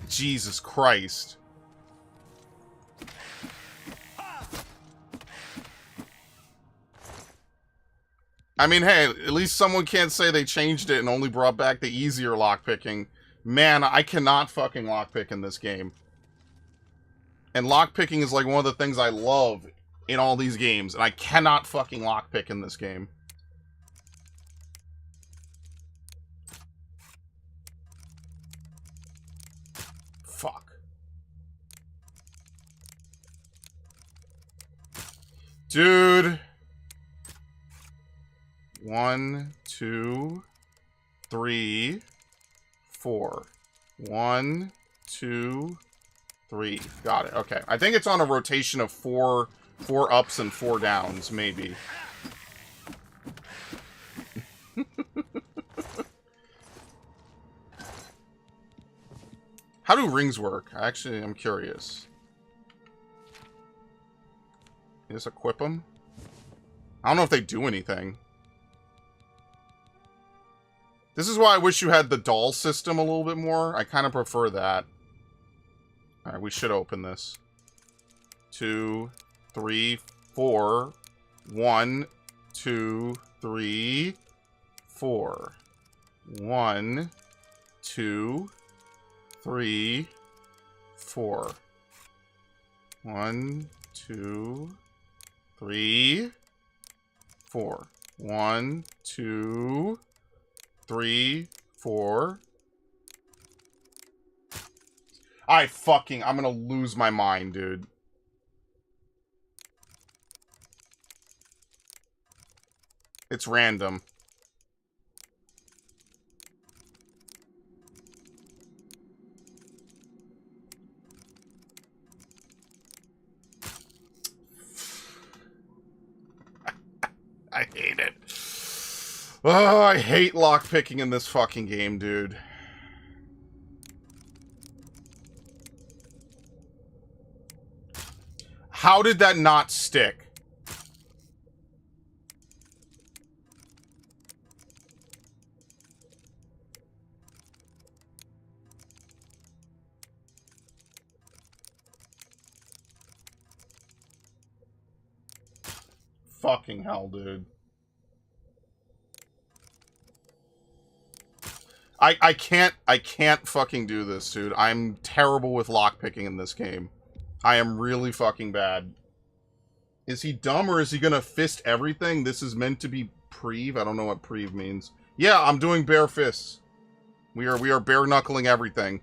[SPEAKER 3] Jesus Christ. I mean, hey, at least someone can't say they changed it and only brought back the easier lockpicking. Man, I cannot fucking lockpick in this game. And lockpicking is like one of the things I love in all these games, and I cannot fucking lockpick in this game. Fuck. Dude. 1, 2, 3, 4. 1, 2, 3. Got it. Okay. I think it's on a rotation of 4 ups and 4 downs, maybe. How do rings work? Actually, I'm curious. You just equip them? I don't know if they do anything. This is why I wish you had the doll system a little bit more. I kind of prefer that. Alright, we should open this. 2, 3, 4. 1, 2, 3, 4. 1, 2, 3, 4. 1, 2, 3, 4. 1, 2, 3, 4. I'm gonna lose my mind, dude. It's random. I hate it. Oh, I hate lockpicking in this fucking game, dude. How did that not stick? Fucking hell, dude. I can't fucking do this, dude. I'm terrible with lockpicking in this game. I am really fucking bad. Is he dumb or is he gonna fist everything? This is meant to be Preve. I don't know what Preve means. Yeah, I'm doing bare fists. We are bare knuckling everything.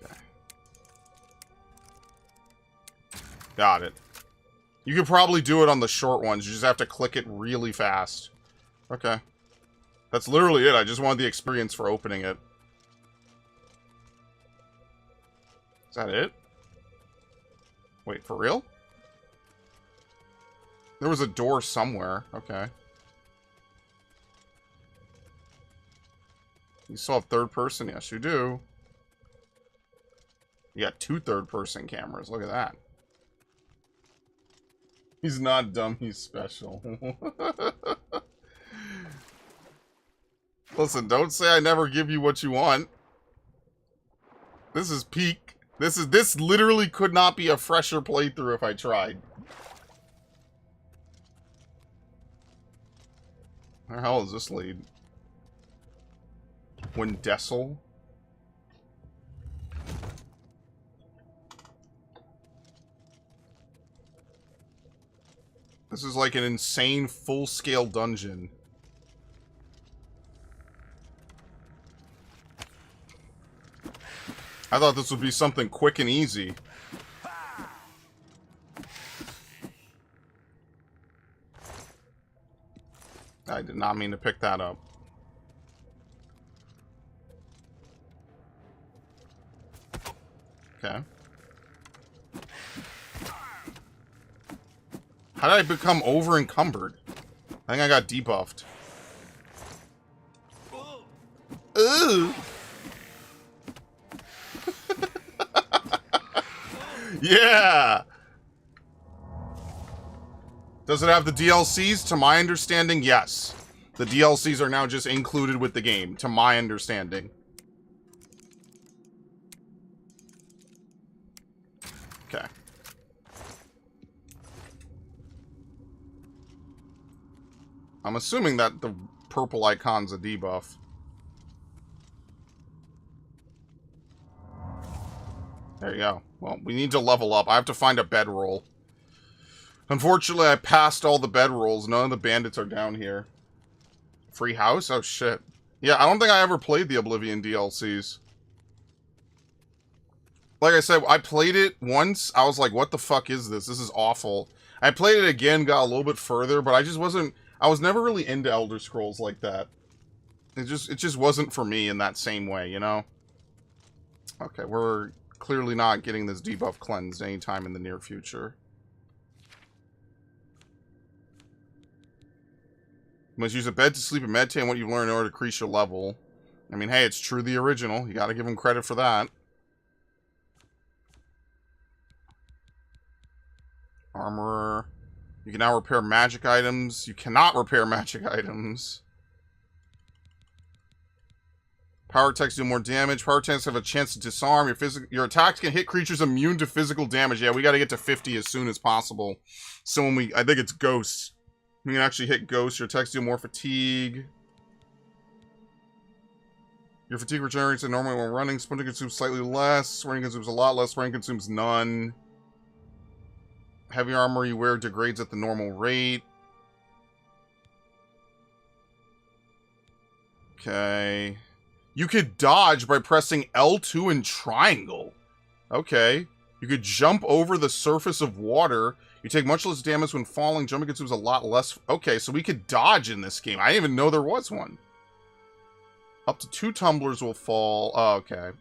[SPEAKER 3] Okay. Got it. You could probably do it on the short ones. You just have to click it really fast. Okay. That's literally it. I just wanted the experience for opening it. Is that it? Wait, for real? There was a door somewhere. Okay. You still have third person? Yes, you do. You got 2 third-person cameras. Look at that. He's not dumb, he's special. Listen, don't say I never give you what you want. This is peak. This literally could not be a fresher playthrough if I tried. Where the hell is this lead? Wendessel? This is like an insane full-scale dungeon. I thought this would be something quick and easy. I did not mean to pick that up. Okay. How did I become over-encumbered? I think I got debuffed. Ooh! Yeah! Does it have the DLCs? To my understanding, yes. The DLCs are now just included with the game, to my understanding. Okay. I'm assuming that the purple icon's a debuff. There you go. Well, we need to level up. I have to find a bedroll. Unfortunately, I passed all the bedrolls. None of the bandits are down here. Free house? Oh, shit. Yeah, I don't think I ever played the Oblivion DLCs. Like I said, I played it once. I was like, what the fuck is this? This is awful. I played it again, got a little bit further, but I just wasn't... I was never really into Elder Scrolls like that. It just wasn't for me in that same way, you know? Okay, we're clearly not getting this debuff cleansed anytime in the near future. You must use a bed to sleep and meditate on what you've learned in order to increase your level. I mean, hey, it's true the original. You gotta give them credit for that. Armorer. You can now repair magic items. You cannot repair magic items. Power attacks do more damage. Power attacks have a chance to disarm. Your attacks can hit creatures immune to physical damage. Yeah, we gotta get to 50 as soon as possible. So when I think it's ghosts. We can actually hit ghosts. Your attacks do more fatigue. Your fatigue regenerates normally when running. Sprinting consumes slightly less. Sprinting consumes a lot less. Sprinting consumes none. Heavy armor you wear degrades at the normal rate. Okay. You could dodge by pressing L2 and triangle. Okay. You could jump over the surface of water. You take much less damage when falling. Jumping consumes a lot less. Okay, so we could dodge in this game. I didn't even know there was one. Up to 2 tumblers will fall. Oh, okay.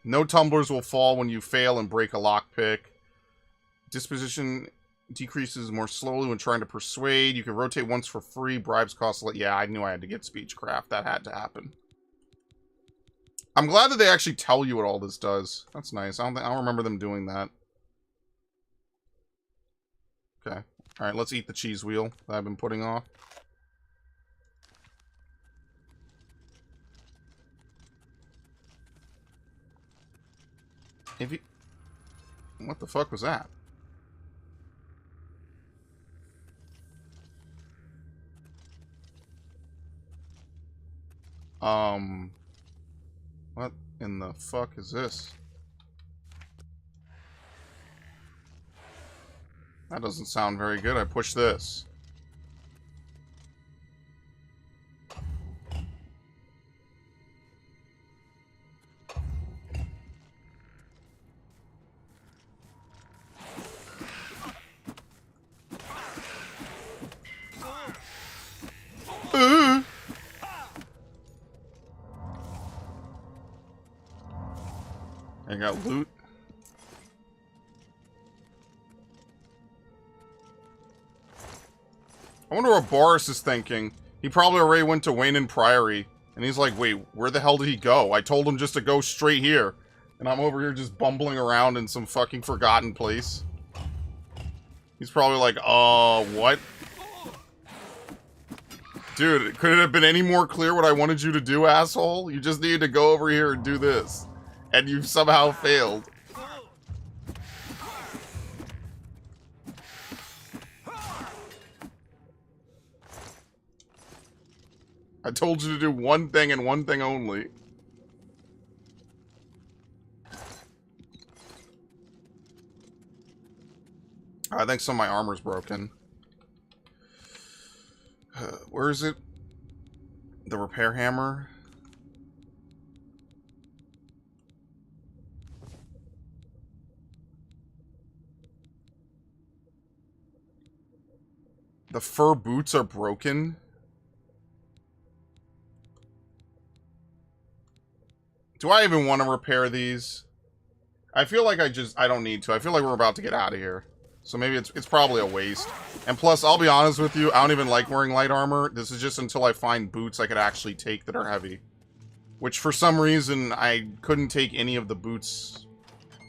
[SPEAKER 3] No tumblers will fall when you fail and break a lockpick. Disposition decreases more slowly when trying to persuade. You can rotate once for free. Bribes cost... Yeah, I knew I had to get speechcraft. That had to happen. I'm glad that they actually tell you what all this does. That's nice. I don't remember them doing that. Okay. Alright, let's eat the cheese wheel that I've been putting off. If you... What the fuck was that? What in the fuck is this? That doesn't sound very good. I push this. I got loot. I wonder what Boris is thinking. He probably already went to Wayne Priory. And he's like, wait, where the hell did he go? I told him just to go straight here. And I'm over here just bumbling around in some fucking forgotten place. He's probably like, what? Dude, could it have been any more clear what I wanted you to do, asshole? You just needed to go over here and do this. And you've somehow failed. I told you to do one thing and one thing only. I think some of my armor's broken. Where is it? The repair hammer? The fur boots are broken. Do I even want to repair these? I feel like I don't need to. I feel like we're about to get out of here. So maybe it's probably a waste. And plus, I'll be honest with you, I don't even like wearing light armor. This is just until I find boots I could actually take that are heavy. Which, for some reason, I couldn't take any of the boots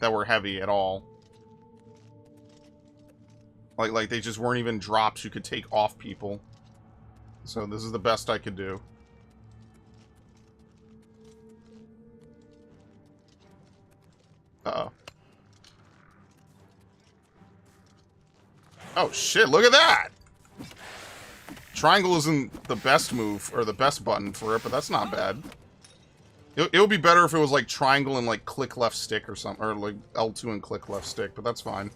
[SPEAKER 3] that were heavy at all. Like they just weren't even drops you could take off people. So this is the best I could do. Uh-oh. Oh shit, look at that! Triangle isn't the best move, or the best button for it, but that's not bad. It would be better if it was like triangle and like click left stick or something, or like L2 and click left stick, but that's fine.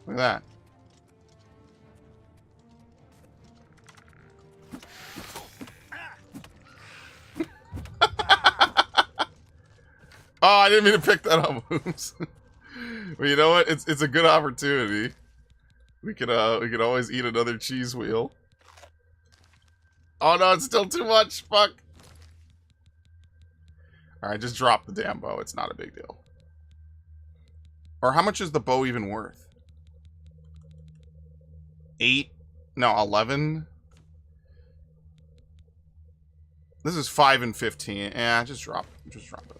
[SPEAKER 3] Look at that. Oh, I didn't mean to pick that up. Oops. Well, you know what? It's a good opportunity. We could always eat another cheese wheel. Oh no, it's still too much. Fuck. Alright, just drop the damn bow. It's not a big deal. Or how much is the bow even worth? 8? No, 11? This is 5 and 15. Yeah, just drop it.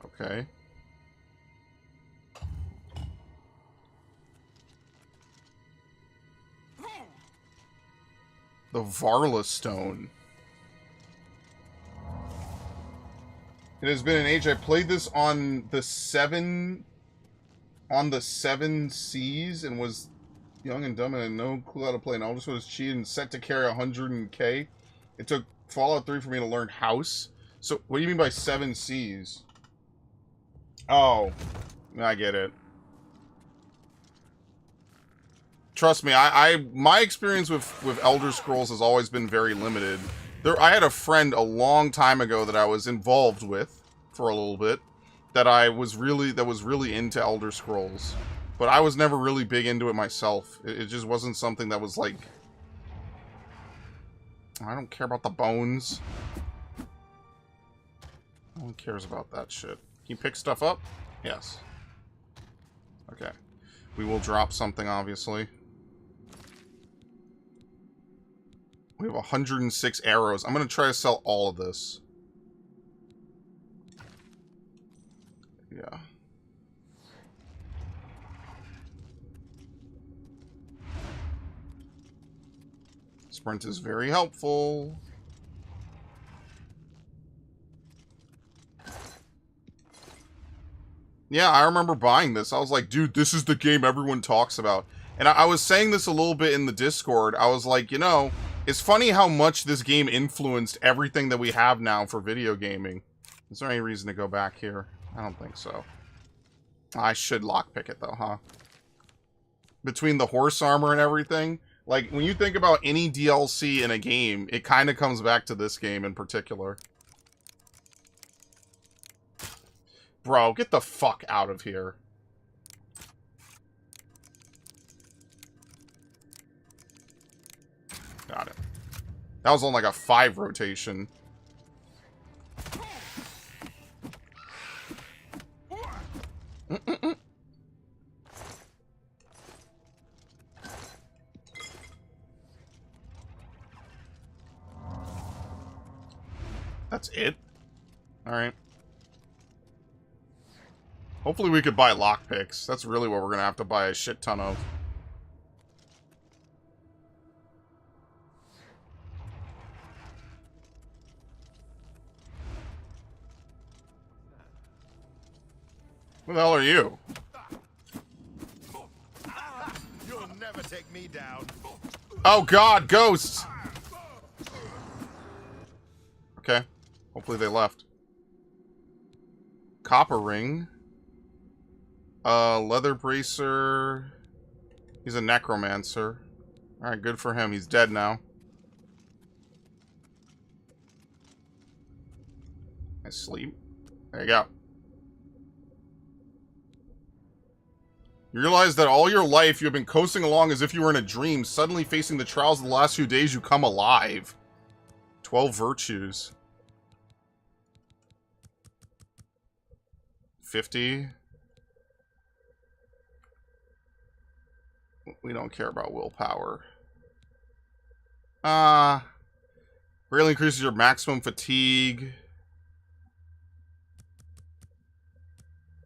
[SPEAKER 3] Okay. The Varla Stone. It has been an age. I played this on the 7 Seas and was young and dumb and had no clue how to play. And all this was cheated and set to carry 100K. It took Fallout 3 for me to learn House. So what do you mean by 7 Seas? Oh, I get it. Trust me, my experience with Elder Scrolls has always been very limited. I had a friend a long time ago that I was involved with for a little bit that was really into Elder Scrolls, but I was never really big into it myself. It just wasn't something that was like, I don't care about the bones. No one cares about that shit. Can you pick stuff up? Yes. Okay. We will drop something, obviously. We have 106 arrows. I'm going to try to sell all of this. Yeah. Sprint is very helpful. Yeah, I remember buying this. I was like, dude, this is the game everyone talks about. And I was saying this a little bit in the Discord. I was like, you know, it's funny how much this game influenced everything that we have now for video gaming. Is there any reason to go back here? I don't think so. I should lockpick it, though, huh? Between the horse armor and everything, like, when you think about any DLC in a game, it kind of comes back to this game in particular. Bro, get the fuck out of here. Got it. That was on like a 5 rotation. That's it? Alright. Hopefully we could buy lockpicks. That's really what we're gonna have to buy a shit ton of. Who the hell are you?
[SPEAKER 8] never take me down.
[SPEAKER 3] Oh god, ghosts! Okay. Hopefully they left. Copper ring. Leather bracer. He's a necromancer. Alright, good for him. He's dead now. I sleep. There you go. You realize that all your life you have been coasting along as if you were in a dream. Suddenly facing the trials of the last few days, you come alive. 12 virtues. 50. We don't care about willpower. Greatly increases your maximum fatigue.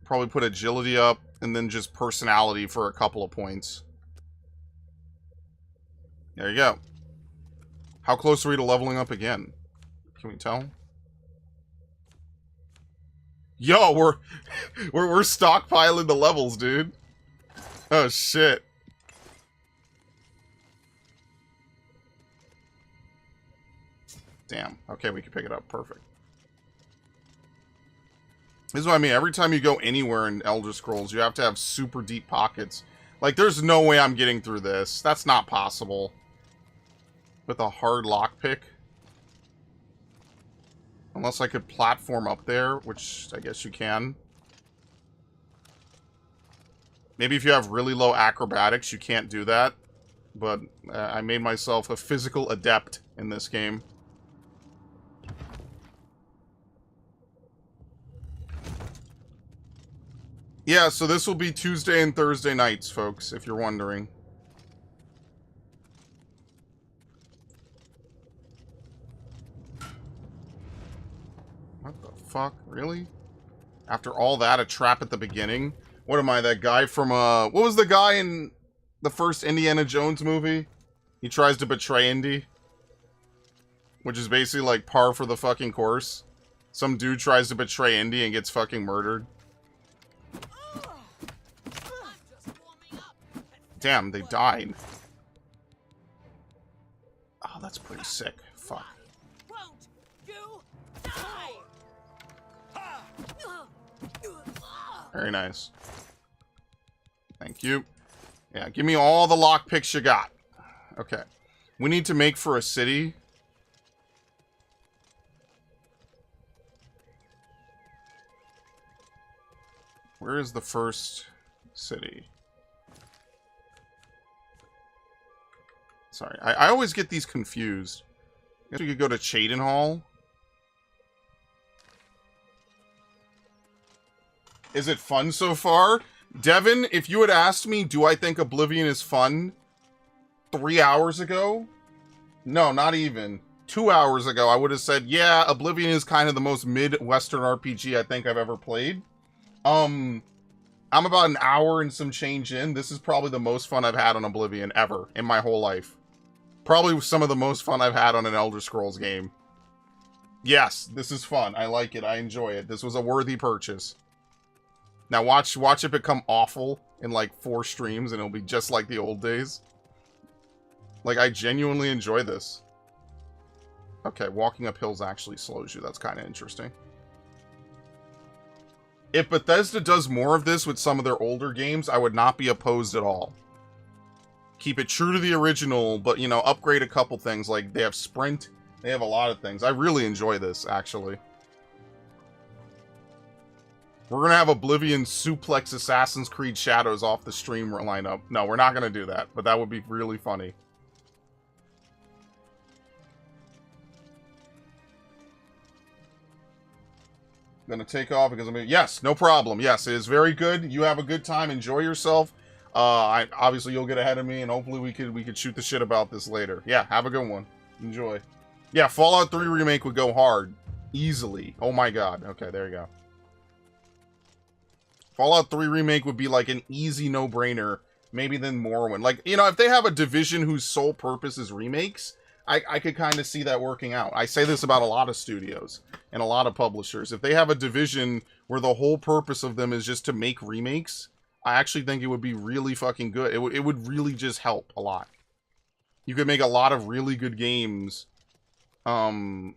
[SPEAKER 3] Probably put agility up, and then just personality for a couple of points. There you go. How close are we to leveling up again? Can we tell? Yo, we're stockpiling the levels, dude. Oh shit. Damn. Okay, we can pick it up. Perfect. This is what I mean. Every time you go anywhere in Elder Scrolls, you have to have super deep pockets. Like, there's no way I'm getting through this. That's not possible. With a hard lockpick. Unless I could platform up there, which I guess you can. Maybe if you have really low acrobatics, you can't do that. But I made myself a physical adept in this game. Yeah, so this will be Tuesday and Thursday nights, folks, if you're wondering. What the fuck? Really? After all that, a trap at the beginning? What am I, that guy from, what was the guy in the first Indiana Jones movie? He tries to betray Indy. Which is basically like par for the fucking course. Some dude tries to betray Indy and gets fucking murdered. Damn, they died. Oh, that's pretty sick. Fuck.
[SPEAKER 2] Won't you die?
[SPEAKER 3] Very nice. Thank you. Yeah, give me all the lockpicks you got. Okay. We need to make for a city. Where is the first city? Sorry, I always get these confused. I guess we could go to Cheydinhal. Is it fun so far? Devin, if you had asked me, do I think Oblivion is fun 3 hours ago? No, not even. 2 hours ago, I would have said, yeah, Oblivion is kind of the most mid-Western RPG I think I've ever played. I'm about an hour and some change in. This is probably the most fun I've had on Oblivion ever in my whole life. Probably some of the most fun I've had on an Elder Scrolls game. Yes, this is fun. I like it. I enjoy it. This was a worthy purchase. Now watch it become awful in like 4 streams and it'll be just like the old days. Like, I genuinely enjoy this. Okay, walking up hills actually slows you. That's kind of interesting. If Bethesda does more of this with some of their older games, I would not be opposed at all. Keep it true to the original, but, you know, upgrade a couple things. Like, they have sprint. They have a lot of things. I really enjoy this, actually. We're going to have Oblivion suplex Assassin's Creed Shadows off the stream lineup. No, we're not going to do that, but that would be really funny. Gonna take off because yes, no problem. Yes, it is very good. You have a good time. Enjoy yourself. Obviously you'll get ahead of me, and hopefully we could shoot the shit about this later. Yeah, have a good one. Enjoy. Yeah, Fallout 3 Remake would go hard. Easily. Oh my god. Okay, there you go. Fallout 3 Remake would be like an easy no-brainer. Maybe then Morrowind. Like, you know, if they have a division whose sole purpose is remakes, I could kind of see that working out. I say this about a lot of studios and a lot of publishers. If they have a division where the whole purpose of them is just to make remakes, I actually think it would be really fucking good. It would really just help a lot. You could make a lot of really good games come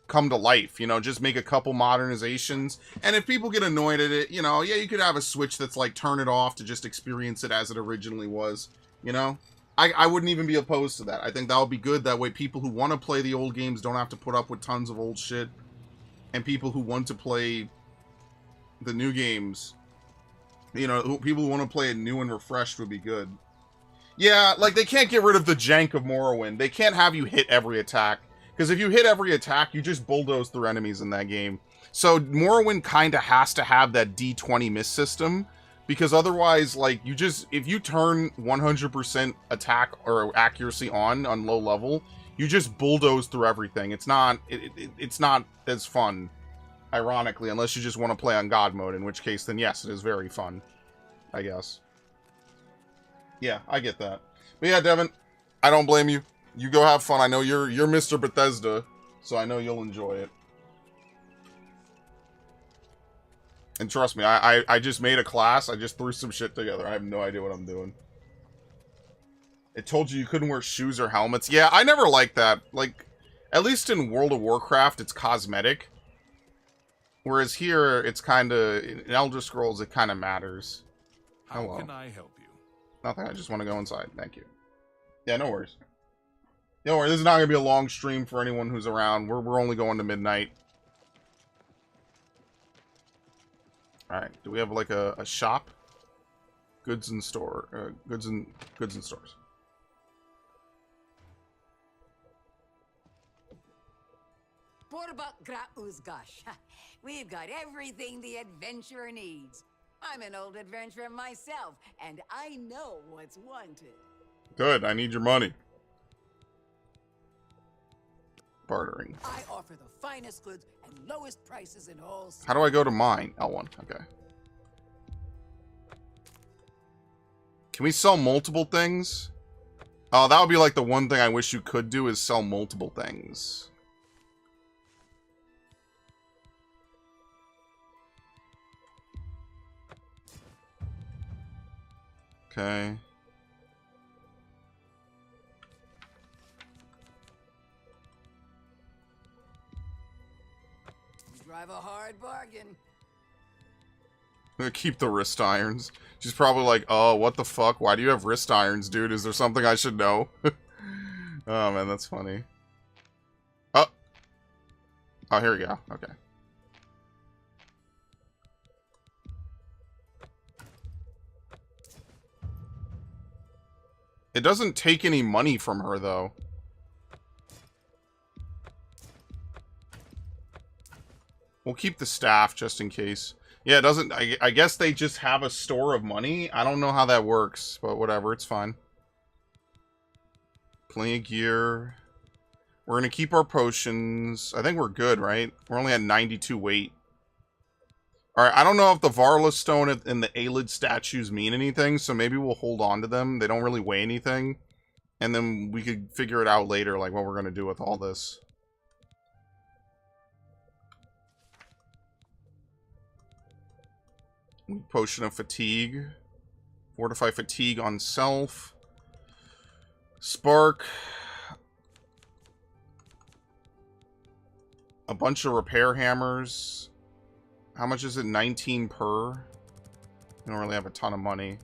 [SPEAKER 3] to life, you know, just make a couple modernizations. And if people get annoyed at it, you know, yeah, you could have a Switch that's like turn it off to just experience it as it originally was, you know? I wouldn't even be opposed to that. I think that would be good. That way people who want to play the old games don't have to put up with tons of old shit. And people who want to play the new games, you know, people who want to play it new and refreshed would be good. Yeah, like, they can't get rid of the jank of Morrowind. They can't have you hit every attack. Because if you hit every attack, you just bulldoze through enemies in that game. So Morrowind kind of has to have that D20 miss system. Because otherwise, like, you just... If you turn 100% attack or accuracy on low level, you just bulldoze through everything. It's not... It's not as fun, ironically, unless you just want to play on God mode. In which case, then yes, it is very fun, I guess. Yeah, I get that. But yeah, Devin, I don't blame you. You go have fun. I know you're Mr. Bethesda, so I know you'll enjoy it. And trust me, I just made a class. I just threw some shit together. I have no idea what I'm doing. It told you couldn't wear shoes or helmets. Yeah, I never liked that. Like, at least in World of Warcraft, it's cosmetic. Whereas here, it's kind of... In Elder Scrolls, it kind of matters.
[SPEAKER 7] How can I help you?
[SPEAKER 3] Nothing, I just want to go inside. Thank you. Yeah, no worries. Don't worry, this is not going to be a long stream for anyone who's around. We're only going to midnight. Alright, do we have like a shop? Goods and store. Goods and stores.
[SPEAKER 9] We've got everything the adventurer needs. I'm an old adventurer myself, and I know what's wanted.
[SPEAKER 3] Good, I need your money. Bartering.
[SPEAKER 9] I offer the finest goods and lowest prices in all cities.
[SPEAKER 3] How do I go to mine? L1, okay. Can we sell multiple things? Oh, that would be like the one thing I wish you could do is sell multiple things. Okay.
[SPEAKER 9] You drive a hard bargain.
[SPEAKER 3] Keep the wrist irons. She's probably like, oh, what the fuck? Why do you have wrist irons, dude? Is there something I should know? Oh, man, that's funny. Oh. Oh, here we go. Okay. It doesn't take any money from her, though. We'll keep the staff just in case. Yeah, it doesn't... I guess they just have a store of money. I don't know how that works, but whatever. It's fine. Plenty of gear. We're going to keep our potions. I think we're good, right? We're only at 92 weight. Alright, I don't know if the Varla Stone and the Aelid statues mean anything, so maybe we'll hold on to them. They don't really weigh anything. And then we could figure it out later, like what we're going to do with all this. Potion of Fatigue. Fortify Fatigue on self. Spark. A bunch of repair hammers. How much is it? 19 per? We don't really have a ton of money.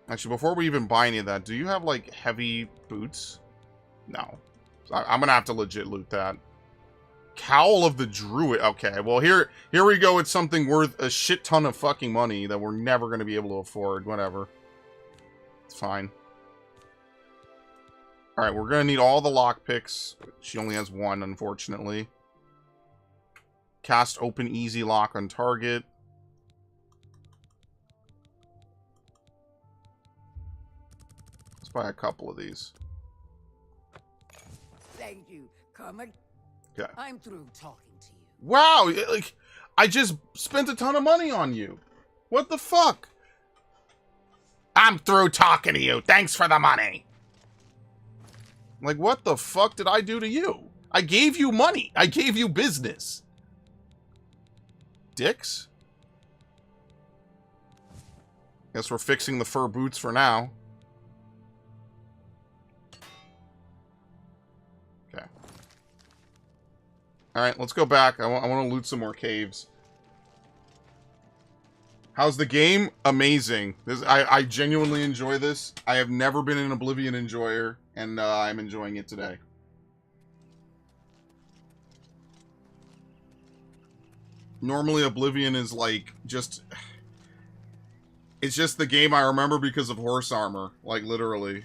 [SPEAKER 3] Actually, before we even buy any of that, do you have, like, heavy boots? No. So I'm gonna have to legit loot that. Cowl of the Druid. Okay, well, here we go with something worth a shit ton of fucking money that we're never gonna be able to afford. Whatever. It's fine. Alright, we're gonna need all the lockpicks. She only has one, unfortunately. Cast open easy lock on target. Let's buy a couple of these.
[SPEAKER 9] Thank you. Come on.
[SPEAKER 3] Okay.
[SPEAKER 9] I'm through talking to you.
[SPEAKER 3] Wow, like I just spent a ton of money on you. What the fuck? I'm through talking to you. Thanks for the money. Like, what the fuck did I do to you? I gave you money. I gave you business. Dicks? Guess we're fixing the fur boots for now. Okay. Alright, let's go back. I want to loot some more caves. How's the game? Amazing. I genuinely enjoy this. I have never been an Oblivion enjoyer, and I'm enjoying it today. Normally, Oblivion is like just... It's just the game I remember because of horse armor. Like, literally.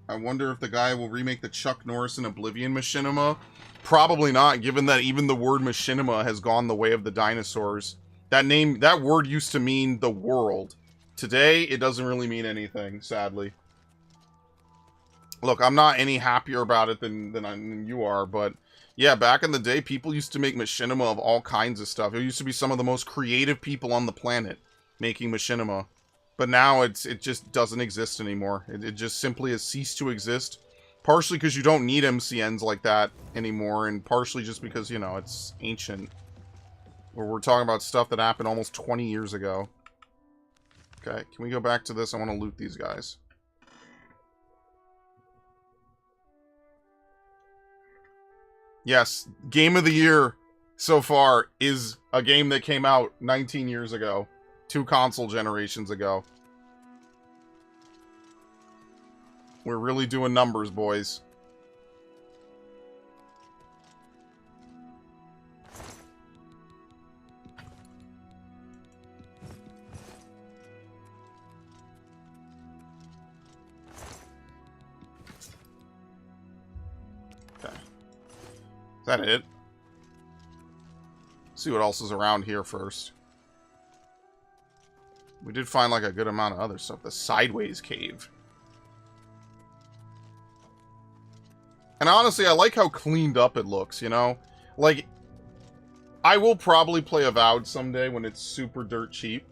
[SPEAKER 3] I wonder if the guy will remake the Chuck Norris and Oblivion machinima. Probably not, given that even the word machinima has gone the way of the dinosaurs. That word used to mean the world. Today, it doesn't really mean anything, sadly. Look, I'm not any happier about it than you are, but... Yeah, back in the day, people used to make machinima of all kinds of stuff. It used to be some of the most creative people on the planet making machinima. But now it just doesn't exist anymore. It just simply has ceased to exist. Partially because you don't need MCNs like that anymore, and partially just because, you know, it's ancient. Or we're talking about stuff that happened almost 20 years ago. Okay, can we go back to this? I want to loot these guys. Yes, game of the year so far is a game that came out 19 years ago. 2 console generations ago. We're really doing numbers, boys. Okay. Is that it? See what else is around here first. We did find, like, a good amount of other stuff. The Sideways Cave. And honestly, I like how cleaned up it looks, you know? Like, I will probably play Avowed someday when it's super dirt cheap.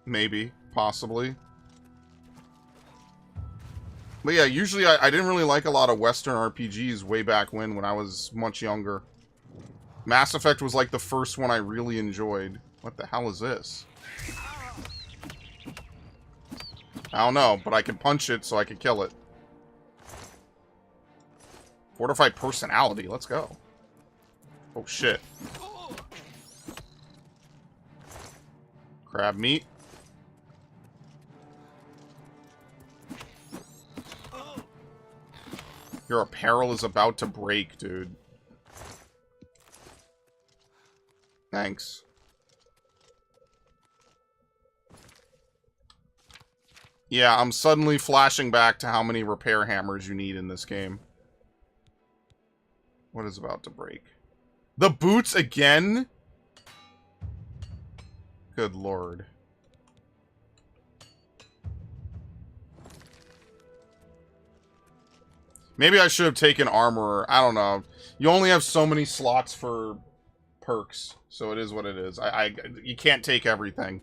[SPEAKER 3] Maybe. Possibly. But yeah, usually I didn't really like a lot of Western RPGs way back when I was much younger. Mass Effect was like the first one I really enjoyed. What the hell is this? I don't know, but I can punch it so I can kill it. Fortified personality, let's go. Oh shit. Crab meat. Your apparel is about to break, dude. Thanks. Yeah, I'm suddenly flashing back to how many repair hammers you need in this game. What is about to break? The boots again? Good lord. Maybe I should have taken armorer. I don't know. You only have so many slots for perks, so it is what it is. You can't take everything.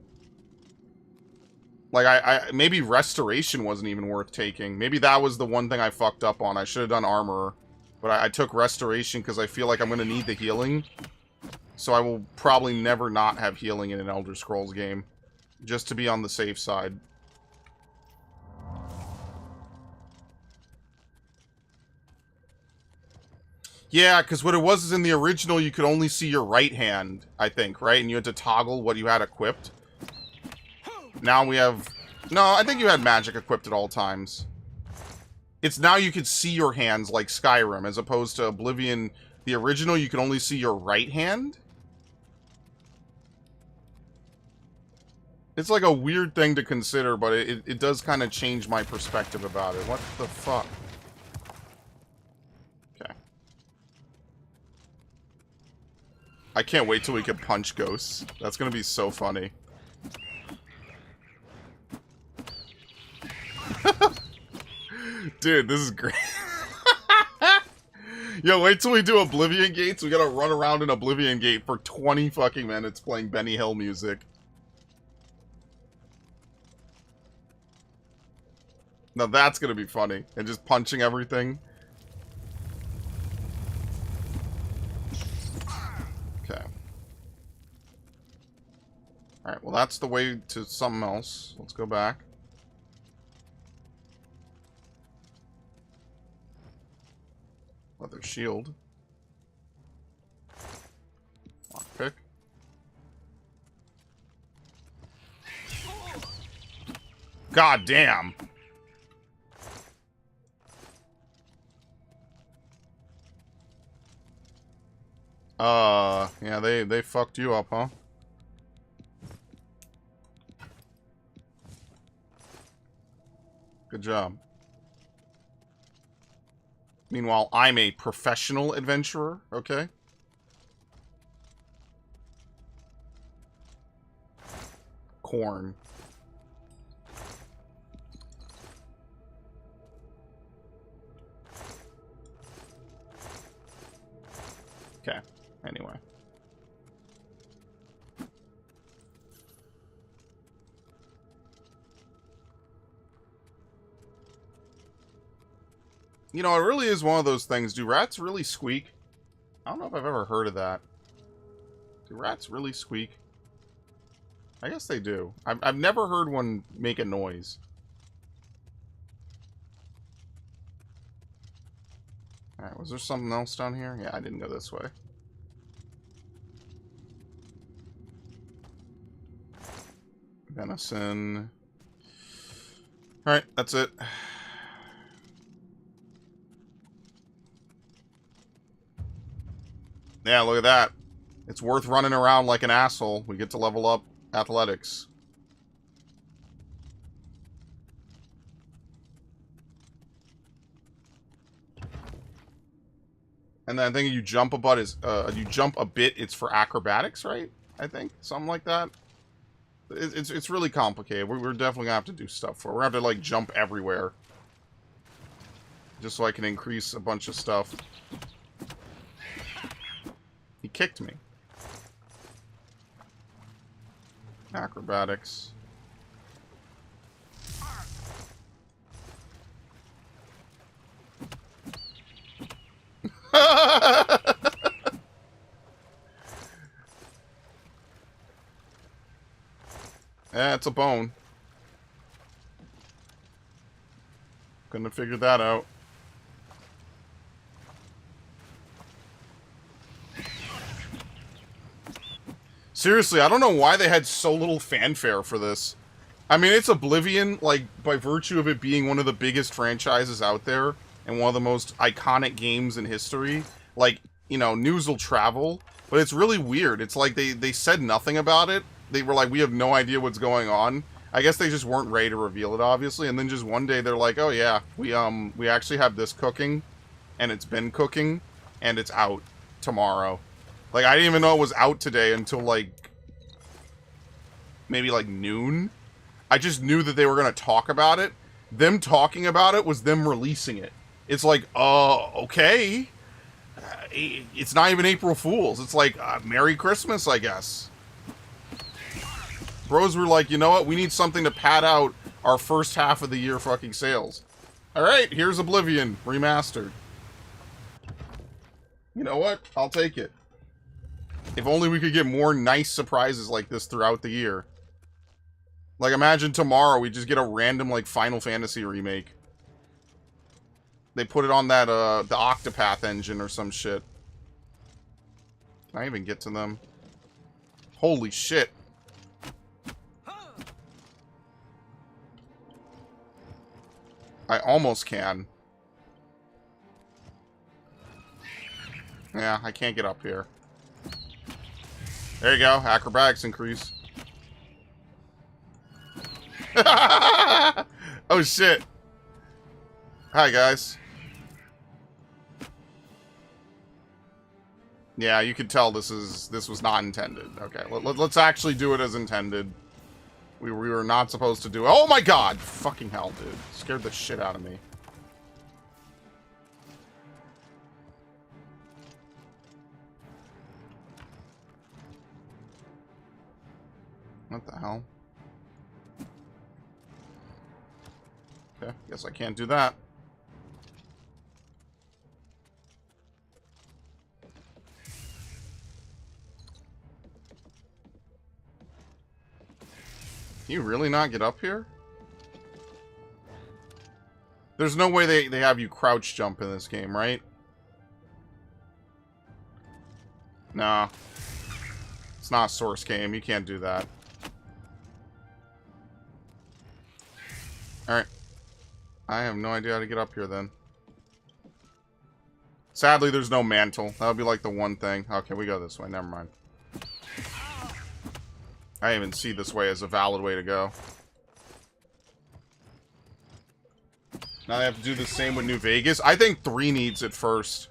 [SPEAKER 3] Like, maybe restoration wasn't even worth taking. Maybe that was the one thing I fucked up on. I should have done armorer. But I took restoration because I feel like I'm going to need the healing. So I will probably never not have healing in an Elder Scrolls game. Just to be on the safe side. Yeah, because what it was is in the original, you could only see your right hand, I think, right? And you had to toggle what you had equipped. Now we have... No, I think you had magic equipped at all times. It's now you could see your hands like Skyrim, as opposed to Oblivion. The original, you could only see your right hand? It's like a weird thing to consider, but it does kind of change my perspective about it. What the fuck? Okay. I can't wait till we can punch ghosts. That's gonna be so funny. Dude, this is great. Yo, wait till we do Oblivion Gates. We gotta run around in Oblivion Gate for 20 fucking minutes playing Benny Hill music. Now that's gonna be funny. And just punching everything. Okay. Alright, well that's the way to something else. Let's go back. Leather shield. Lockpick. God damn! Yeah, they fucked you up, huh? Good job. Meanwhile, I'm a professional adventurer, okay? Corn. Okay, anyway. You know, it really is one of those things. Do rats really squeak? I don't know if I've ever heard of that. Do rats really squeak? I guess they do. I've never heard one make a noise. Alright, was there something else down here? Yeah, I didn't go this way. Venison. Alright, that's it. Yeah, look at that. It's worth running around like an asshole. We get to level up athletics. And then I think you jump a bit, it's for acrobatics, right? I think something like that. It's really complicated. We're definitely gonna have to do stuff for it. We're gonna have to like jump everywhere, just so I can increase a bunch of stuff. He kicked me. Acrobatics. Yeah, it's a bone. Couldn't have figured that out. Seriously, I don't know why they had so little fanfare for this. I mean, it's Oblivion, like, by virtue of it being one of the biggest franchises out there, and one of the most iconic games in history. Like, you know, news will travel, but it's really weird. It's like they said nothing about it. They were like, we have no idea what's going on. I guess they just weren't ready to reveal it, obviously, and then just one day they're like, oh yeah, we actually have this cooking, and it's been cooking, and it's out tomorrow. Like, I didn't even know it was out today until, like, maybe, like, noon. I just knew that they were going to talk about it. Them talking about it was them releasing it. It's like, okay. It's not even April Fool's. It's like, Merry Christmas, I guess. Bros were like, you know what? We need something to pad out our first half of the year fucking sales. Alright, here's Oblivion Remastered. You know what? I'll take it. If only we could get more nice surprises like this throughout the year. Like, imagine tomorrow we just get a random, like, Final Fantasy remake. They put it on that, the Octopath engine or some shit. Can I even get to them? Holy shit. I almost can. Yeah, I can't get up here. There you go. Acrobatics increase. Oh, shit. Hi, guys. Yeah, you can tell this was not intended. Okay, let's actually do it as intended. We were not supposed to do it. Oh, my God! Fucking hell, dude. Scared the shit out of me. What the hell? Okay, guess I can't do that. Can you really not get up here? There's no way they have you crouch jump in this game, right? Nah. It's not a Source game. You can't do that. Alright. I have no idea how to get up here then. Sadly, there's no mantle. That would be like the one thing. Okay, we go this way. Never mind. I even see this way as a valid way to go. Now they have to do the same with New Vegas. I think 3 needs it first.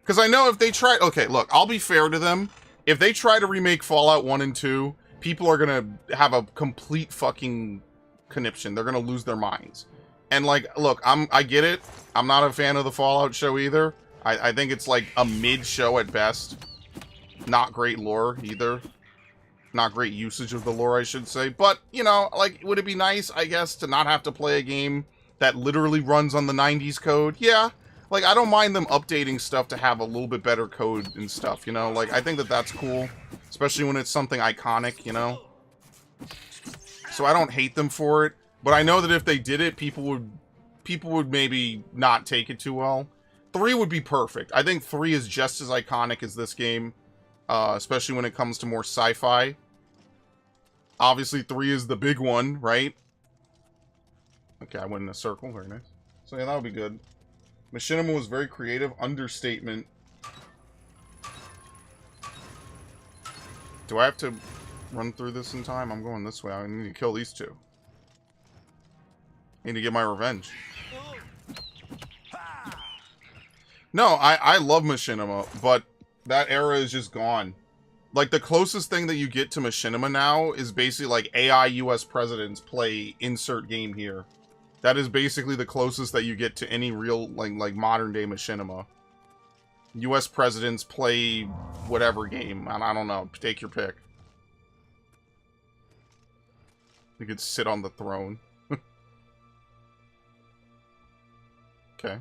[SPEAKER 3] Because I know if they try... Okay, look, I'll be fair to them. If they try to remake Fallout 1 and 2, people are going to have a complete fucking conniption. They're going to lose their minds. And, like, look, I get it. I'm not a fan of the Fallout show either. I think it's, like, a mid-show at best. Not great lore, either. Not great usage of the lore, I should say. But, you know, like, would it be nice, I guess, to not have to play a game that literally runs on the 90s code? Yeah. Like, I don't mind them updating stuff to have a little bit better code and stuff, you know? Like, I think that that's cool. Especially when it's something iconic, you know? So I don't hate them for it. But I know that if they did it, people would maybe not take it too well. 3 would be perfect. I think 3 is just as iconic as this game. Especially when it comes to more sci-fi. Obviously, 3 is the big one, right? Okay, I went in a circle. Very nice. So yeah, that would be good. Machinima was very creative. Understatement. Do I have to run through this in time? I'm going this way. I need to kill these 2. I need to get my revenge. No, I love Machinima, but that era is just gone. Like, the closest thing that you get to Machinima now is basically like AI US presidents play insert game here. That is basically the closest that you get to any real, like modern day Machinima. US presidents play whatever game. I don't know. Take your pick. You could sit on the throne. Okay.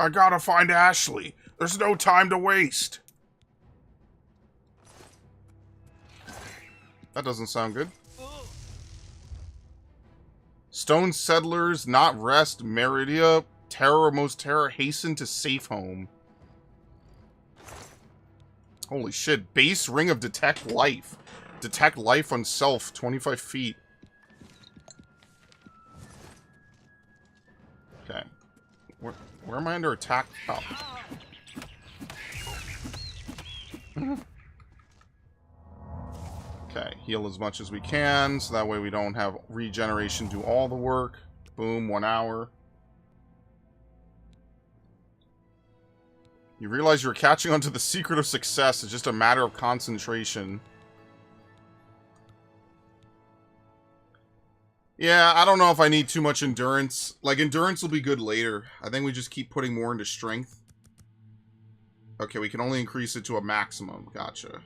[SPEAKER 3] I gotta find Ashley. There's no time to waste. That doesn't sound good. Stone settlers, not rest, Meridia, Terror, most terror, hasten to safe home. Holy shit. Base ring of detect life. Detect life on self, 25 feet. Okay. Where am I under attack? Oh. Okay, heal as much as we can, so that way we don't have regeneration do all the work. Boom, 1 hour. You realize you're catching on to the secret of success. It's just a matter of concentration. Yeah, I don't know if I need too much endurance. Like, endurance will be good later. I think we just keep putting more into strength. Okay, we can only increase it to a maximum. Gotcha.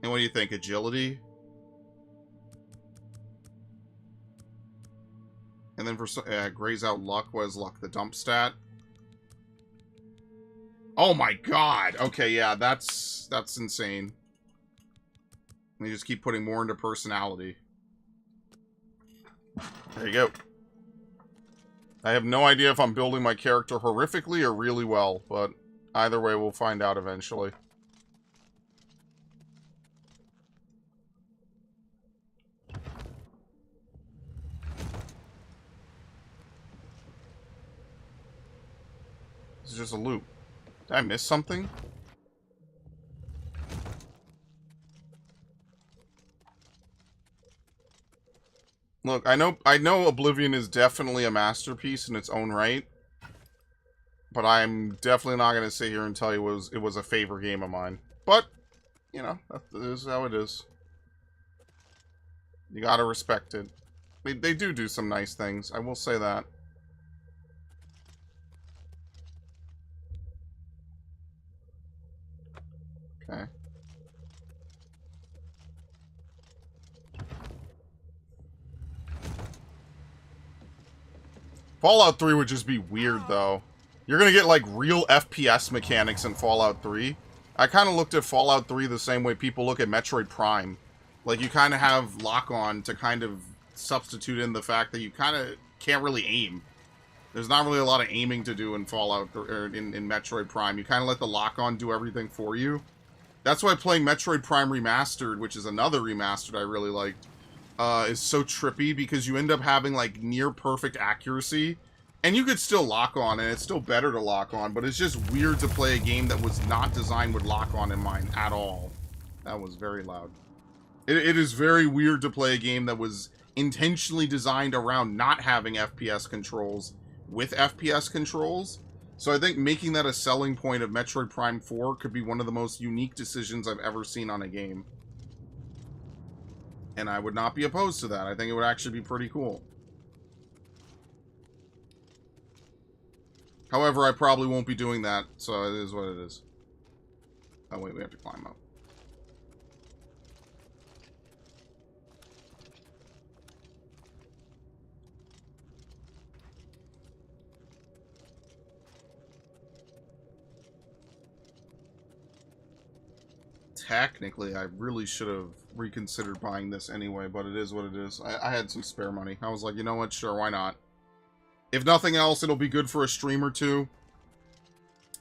[SPEAKER 3] And what do you think? Agility? And then for graze out luck. What is luck? The dump stat? Oh my god! Okay, yeah, that's insane. We just keep putting more into personality. There you go. I have no idea if I'm building my character horrifically or really well, but either way, we'll find out eventually. This is just a loop. Did I miss something? Look, I know Oblivion is definitely a masterpiece in its own right. But I'm definitely not going to sit here and tell you it was a favorite game of mine. But, you know, that is how it is. You gotta respect it. They do some nice things, I will say that. Okay. Fallout 3 would just be weird, though. You're gonna get, like, real FPS mechanics in Fallout 3. I kind of looked at Fallout 3 the same way people look at Metroid Prime. Like, you kind of have lock-on to kind of substitute in the fact that you kind of can't really aim. There's not really a lot of aiming to do in Fallout, or in Metroid Prime. You kind of let the lock-on do everything for you. That's why playing Metroid Prime Remastered, which is another remastered I really liked, is so trippy, because you end up having, like, near-perfect accuracy. And you could still lock on, and it's still better to lock on, but it's just weird to play a game that was not designed with lock on in mind at all. That was very loud. It is very weird to play a game that was intentionally designed around not having FPS controls with FPS controls. So I think making that a selling point of Metroid Prime 4 could be one of the most unique decisions I've ever seen on a game. And I would not be opposed to that. I think it would actually be pretty cool. However, I probably won't be doing that, so it is what it is. Oh wait, we have to climb up. Technically, I really should have reconsidered buying this anyway, but it is what it is. I had some spare money. I was like, you know what, sure, why not? If nothing else, it'll be good for a stream or two.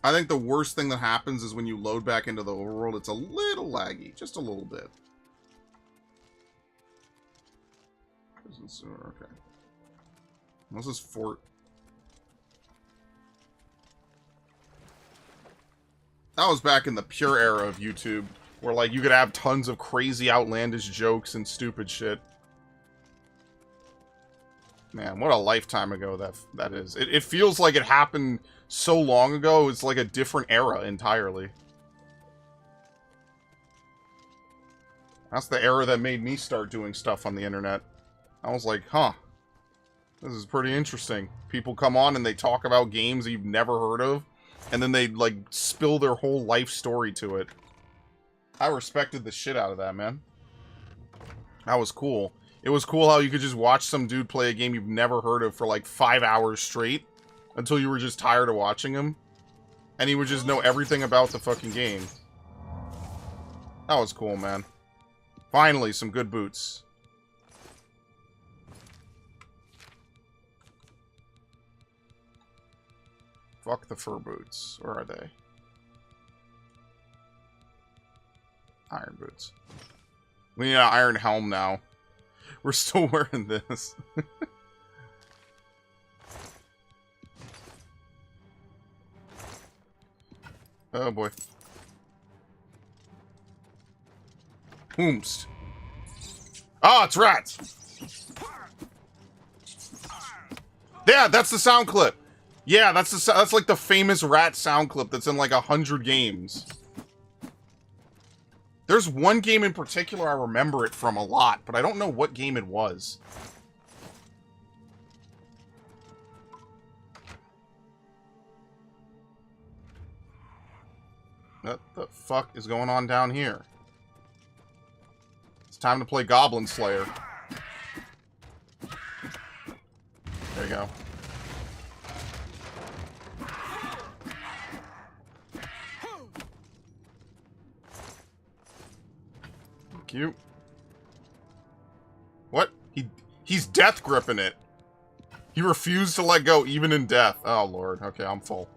[SPEAKER 3] I think the worst thing that happens is when you load back into the overworld, it's a little laggy. Just a little bit. Okay. What's this fort? That was back in the pure era of YouTube, where, like, you could have tons of crazy, outlandish jokes and stupid shit. Man, what a lifetime ago that is. It feels like it happened so long ago, it's like a different era entirely. That's the era that made me start doing stuff on the internet. I was like, huh, this is pretty interesting. People come on and they talk about games that you've never heard of, and then they, like, spill their whole life story to it. I respected the shit out of that, man. That was cool. It was cool how you could just watch some dude play a game you've never heard of for like 5 hours straight until you were just tired of watching him. And he would just know everything about the fucking game. That was cool, man. Finally, some good boots. Fuck the fur boots. Where are they? Iron boots. We need an iron helm now. We're still wearing this. Oh boy. Whomst. Ah, it's rats! Yeah, that's the sound clip. Yeah, that's like the famous rat sound clip that's in like 100 games. There's one game in particular I remember it from a lot, but I don't know what game it was. What the fuck is going on down here? It's time to play Goblin Slayer. There you go. Cute. What? He's death gripping it. He refused to let go even in death. Oh lord. Okay, I'm full.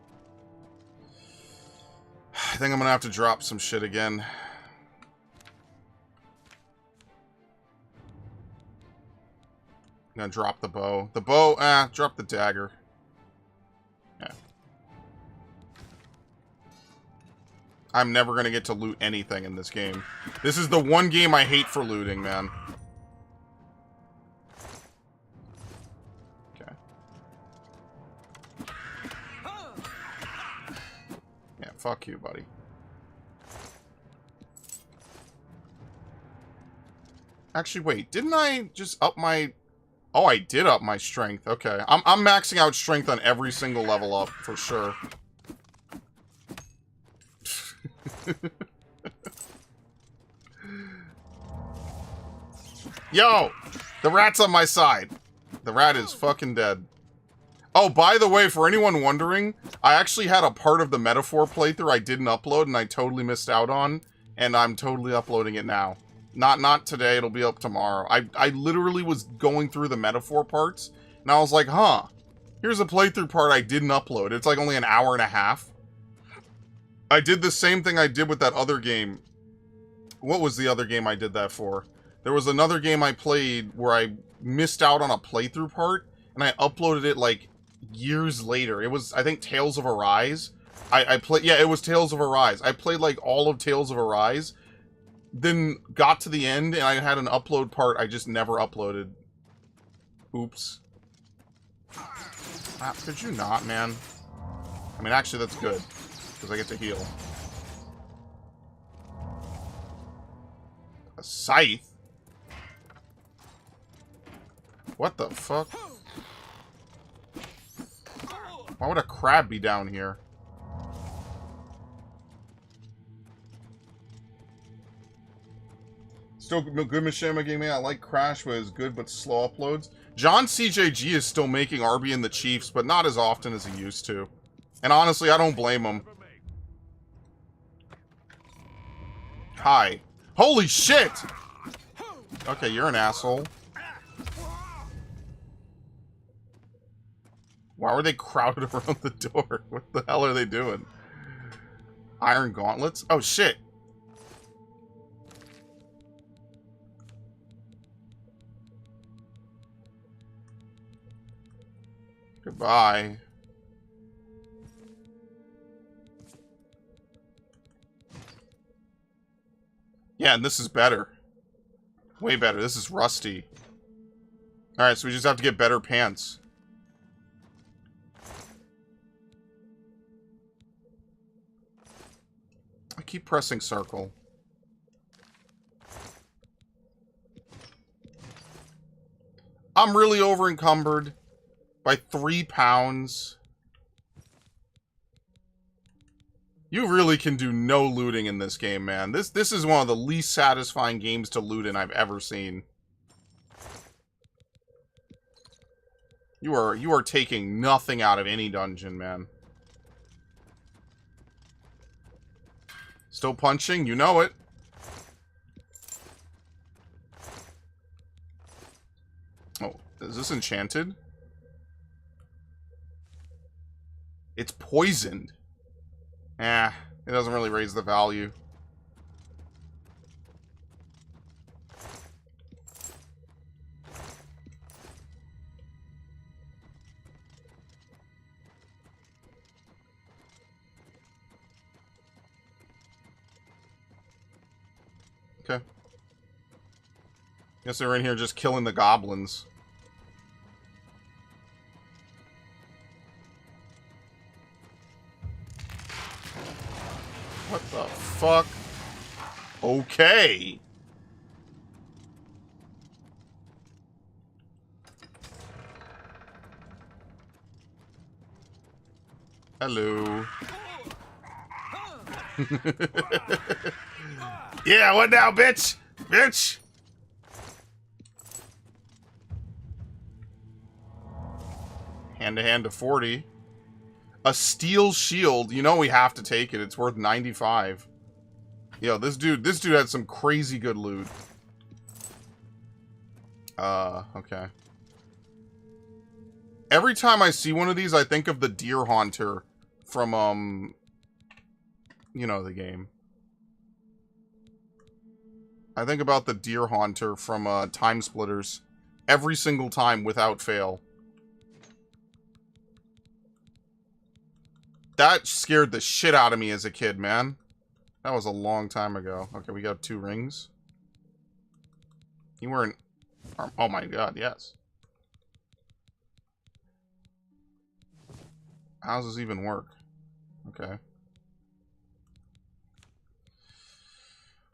[SPEAKER 3] I think I'm gonna have to drop some shit again. I'm gonna drop the bow. The bow, drop the dagger. Yeah. I'm never gonna get to loot anything in this game. This is the one game I hate for looting, man. Okay. Yeah, fuck you, buddy. Actually, wait, didn't I just up my... Oh, I did up my strength. Okay. I'm maxing out strength on every single level up, for sure. Yo! The rat's on my side. The rat is fucking dead. Oh, by the way, for anyone wondering, I actually had a part of the Metaphor playthrough I didn't upload and I totally missed out on, and I'm totally uploading it now. Not today, it'll be up tomorrow. I literally was going through the Metaphor parts, and I was like, huh, here's a playthrough part I didn't upload. It's like only an hour and a half. I did the same thing I did with that other game. What was the other game I did that for? There was another game I played where I missed out on a playthrough part, and I uploaded it, like, years later. It was, I think, Tales of Arise. I played, yeah, it was Tales of Arise. I played, like, all of Tales of Arise, then got to the end, and I had an upload part I just never uploaded. Oops. Ah, could you not, man? I mean, actually, that's good, because I get to heal. A scythe? What the fuck? Why would a crab be down here? Still good Mishima Gaming. I like Crash, but it's good but slow uploads. John CJG is still making Arby and the Chiefs, but not as often as he used to. And honestly, I don't blame him. Hi. Holy shit! Okay, you're an asshole. Why were they crowded around the door? What the hell are they doing? Iron gauntlets? Oh, shit. Goodbye. Yeah, and this is better. Way better. This is rusty. Alright, so we just have to get better pants. I keep pressing circle. I'm really over encumbered by 3 pounds. You really can do no looting in this game, man. This is one of the least satisfying games to loot in I've ever seen. You are taking nothing out of any dungeon, man. Still punching? You know it. Oh, is this enchanted? It's poisoned. Eh, it doesn't really raise the value. Okay. Guess they're in here just killing the goblins. What the fuck? Okay. Hello. Yeah, what now, bitch? Bitch! Hand to 40. A steel shield. You know we have to take it. It's worth 95. Yo, this dude had some crazy good loot. Okay. Every time I see one of these, I think of the Deer Haunter from, you know the game. I think about the Deer Haunter from, Time Splitters. Every single time, without fail. That scared the shit out of me as a kid, man. That was a long time ago. Okay, we got 2 rings. You weren't... Oh my god, yes. How does this even work? Okay.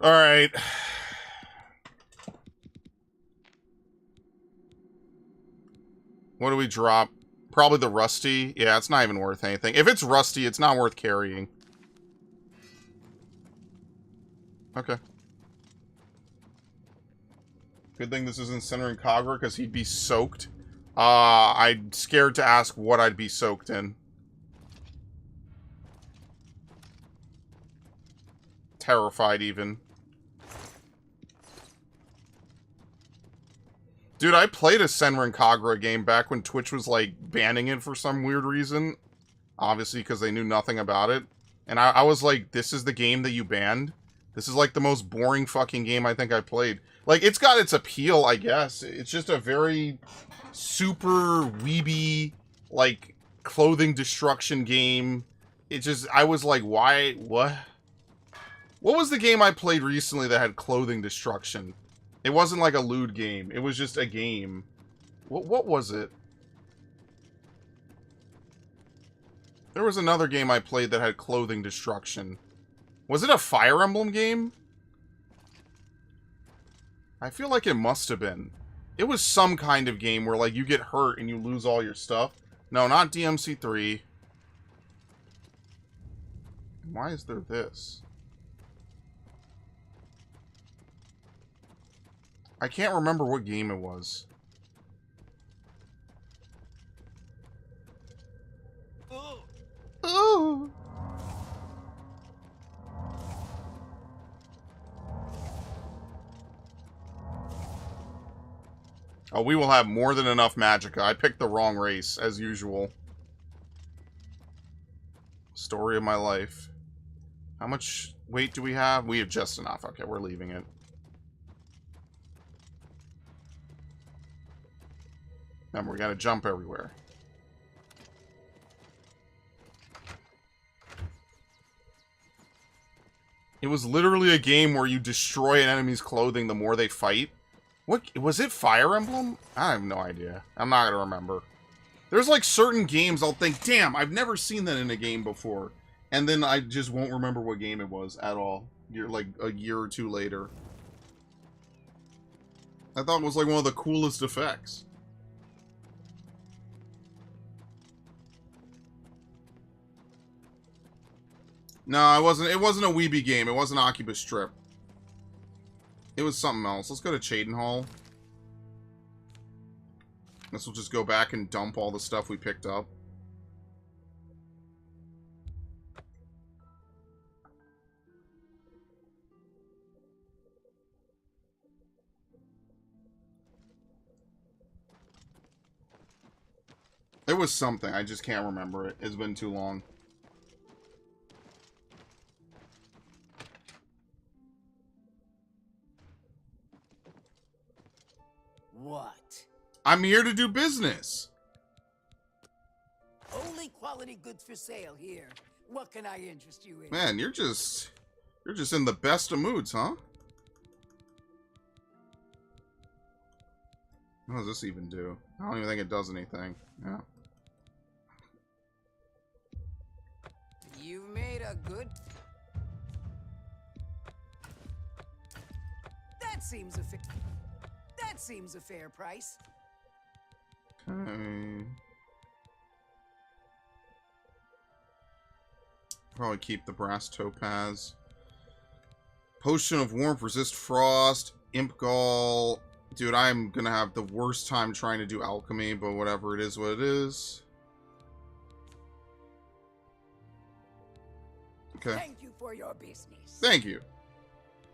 [SPEAKER 3] Alright. What do we drop? Probably the rusty. Yeah, it's not even worth anything. If it's rusty, it's not worth carrying. Okay. Good thing this isn't centering Kagura, because he'd be soaked. I'm scared to ask what I'd be soaked in. Terrified, even. Dude, I played a Senran Kagura game back when Twitch was, like, banning it for some weird reason. Obviously, because they knew nothing about it. And I was like, this is the game that you banned? This is, like, the most boring fucking game I think I played. Like, it's got its appeal, I guess. It's just a very super weeby, like, clothing destruction game. It just, I was like, why, what? What was the game I played recently that had clothing destruction? It wasn't like a lewd game. It was just a game. What was it? There was another game I played that had clothing destruction. Was it a Fire Emblem game? I feel like it must have been. It was some kind of game where, like, you get hurt and you lose all your stuff. No, not DMC3. Why is there this? I can't remember what game it was. Ooh. Oh, we will have more than enough magicka. I picked the wrong race, as usual. Story of my life. How much weight do we have? We have just enough. Okay, we're leaving it. Remember, we gotta jump everywhere. It was literally a game where you destroy an enemy's clothing the more they fight. What was it? Fire Emblem? I have no idea. I'm not gonna remember. There's like certain games I'll think, damn, I've never seen that in a game before, and then I just won't remember what game it was at all. Like a year or two later. I thought it was like one of the coolest effects. No, it wasn't a Weeby game. It wasn't Oculus Strip. It was something else. Let's go to Chadenhall. This will just go back and dump all the stuff we picked up. It was something. I just can't remember it. It's been too long.
[SPEAKER 5] What?
[SPEAKER 3] I'm here to do business.
[SPEAKER 5] Only quality goods for sale here. What can I interest you in?
[SPEAKER 3] Man, you're just in the best of moods, huh? What does this even do? I don't even think it does anything. Yeah.
[SPEAKER 9] You made a good... That seems a fair price.
[SPEAKER 3] Okay. Probably keep the brass topaz. Potion of warmth, resist frost, imp gall. Dude, I'm gonna have the worst time trying to do alchemy, but whatever, it is what it is. Okay.
[SPEAKER 9] Thank you for your business.
[SPEAKER 3] Thank you.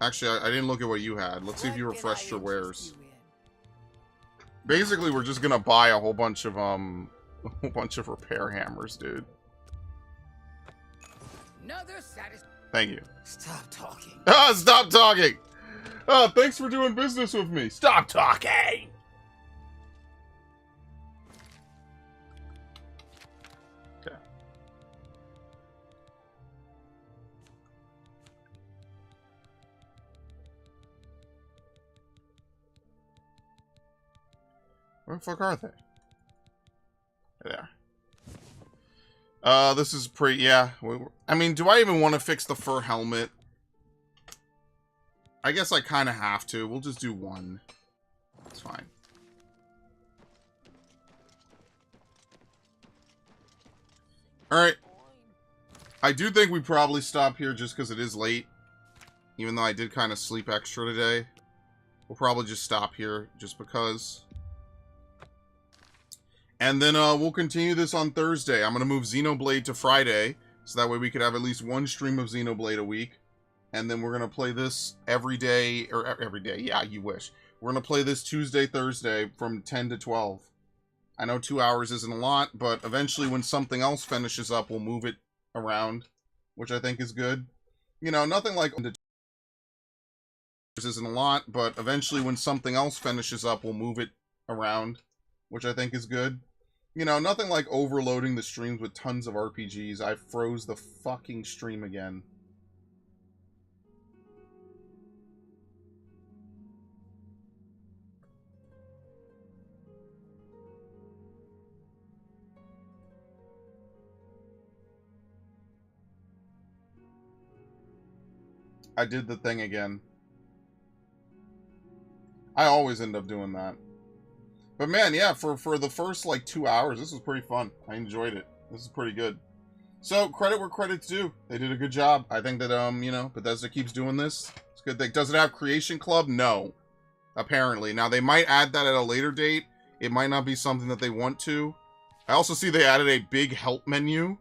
[SPEAKER 3] Actually, I didn't look at what you had. Let's see if you refreshed your wares. Basically, we're just gonna buy a whole bunch of repair hammers, dude. Thank you.
[SPEAKER 9] Stop talking.
[SPEAKER 3] Ah, stop talking! Ah, thanks for doing business with me. Stop talking! Okay. Where the fuck are they? There. This is pretty, yeah. I mean, do I even want to fix the fur helmet? I guess I kind of have to. We'll just do one. It's fine. Alright. I do think we probably stop here just because it is late. Even though I did kind of sleep extra today. We'll probably just stop here just because. And then we'll continue this on Thursday. I'm going to move Xenoblade to Friday, so that way we could have at least one stream of Xenoblade a week. And then we're going to play this every day, or every day, yeah, you wish. We're going to play this Tuesday, Thursday from 10 to 12. I know 2 hours isn't a lot, but eventually when something else finishes up, we'll move it around, which I think is good. You know, nothing like isn't a lot, but eventually when something else finishes up, we'll move it around, which I think is good. You know, nothing like overloading the streams with tons of RPGs. I froze the fucking stream again. I did the thing again. I always end up doing that. But man, yeah, for the first like 2 hours, this was pretty fun. I enjoyed it. This is pretty good. So credit where credit's due. They did a good job. I think that you know, Bethesda keeps doing this. It's a good thing. Does it have Creation Club? No. Apparently. Now they might add that at a later date. It might not be something that they want to. I also see they added a big help menu,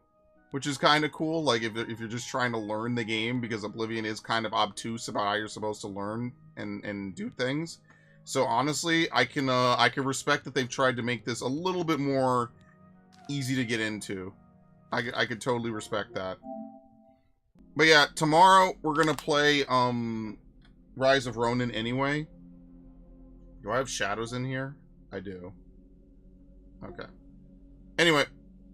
[SPEAKER 3] which is kind of cool. Like if you're just trying to learn the game, because Oblivion is kind of obtuse about how you're supposed to learn and do things. So honestly, I can respect that they've tried to make this a little bit more easy to get into. I could totally respect that. But yeah, tomorrow we're gonna play Rise of Ronin anyway. Do I have shadows in here? I do. Okay. Anyway,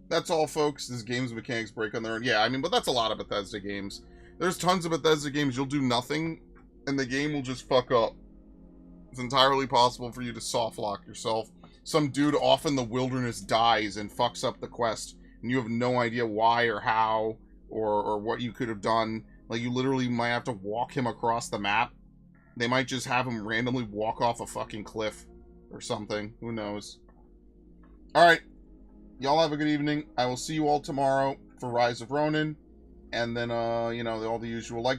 [SPEAKER 3] that's all, folks. This game's mechanics break on their own. Yeah, I mean, but that's a lot of Bethesda games. There's tons of Bethesda games you'll do nothing, and the game will just fuck up. It's entirely possible for you to soft lock yourself. Some dude off in the wilderness dies and fucks up the quest, and you have no idea why or how or what you could have done. Like, you literally might have to walk him across the map. They might just have him randomly walk off a fucking cliff or something. Who knows? Alright. Y'all have a good evening. I will see you all tomorrow for Rise of Ronin. And then, you know, all the usual. Like the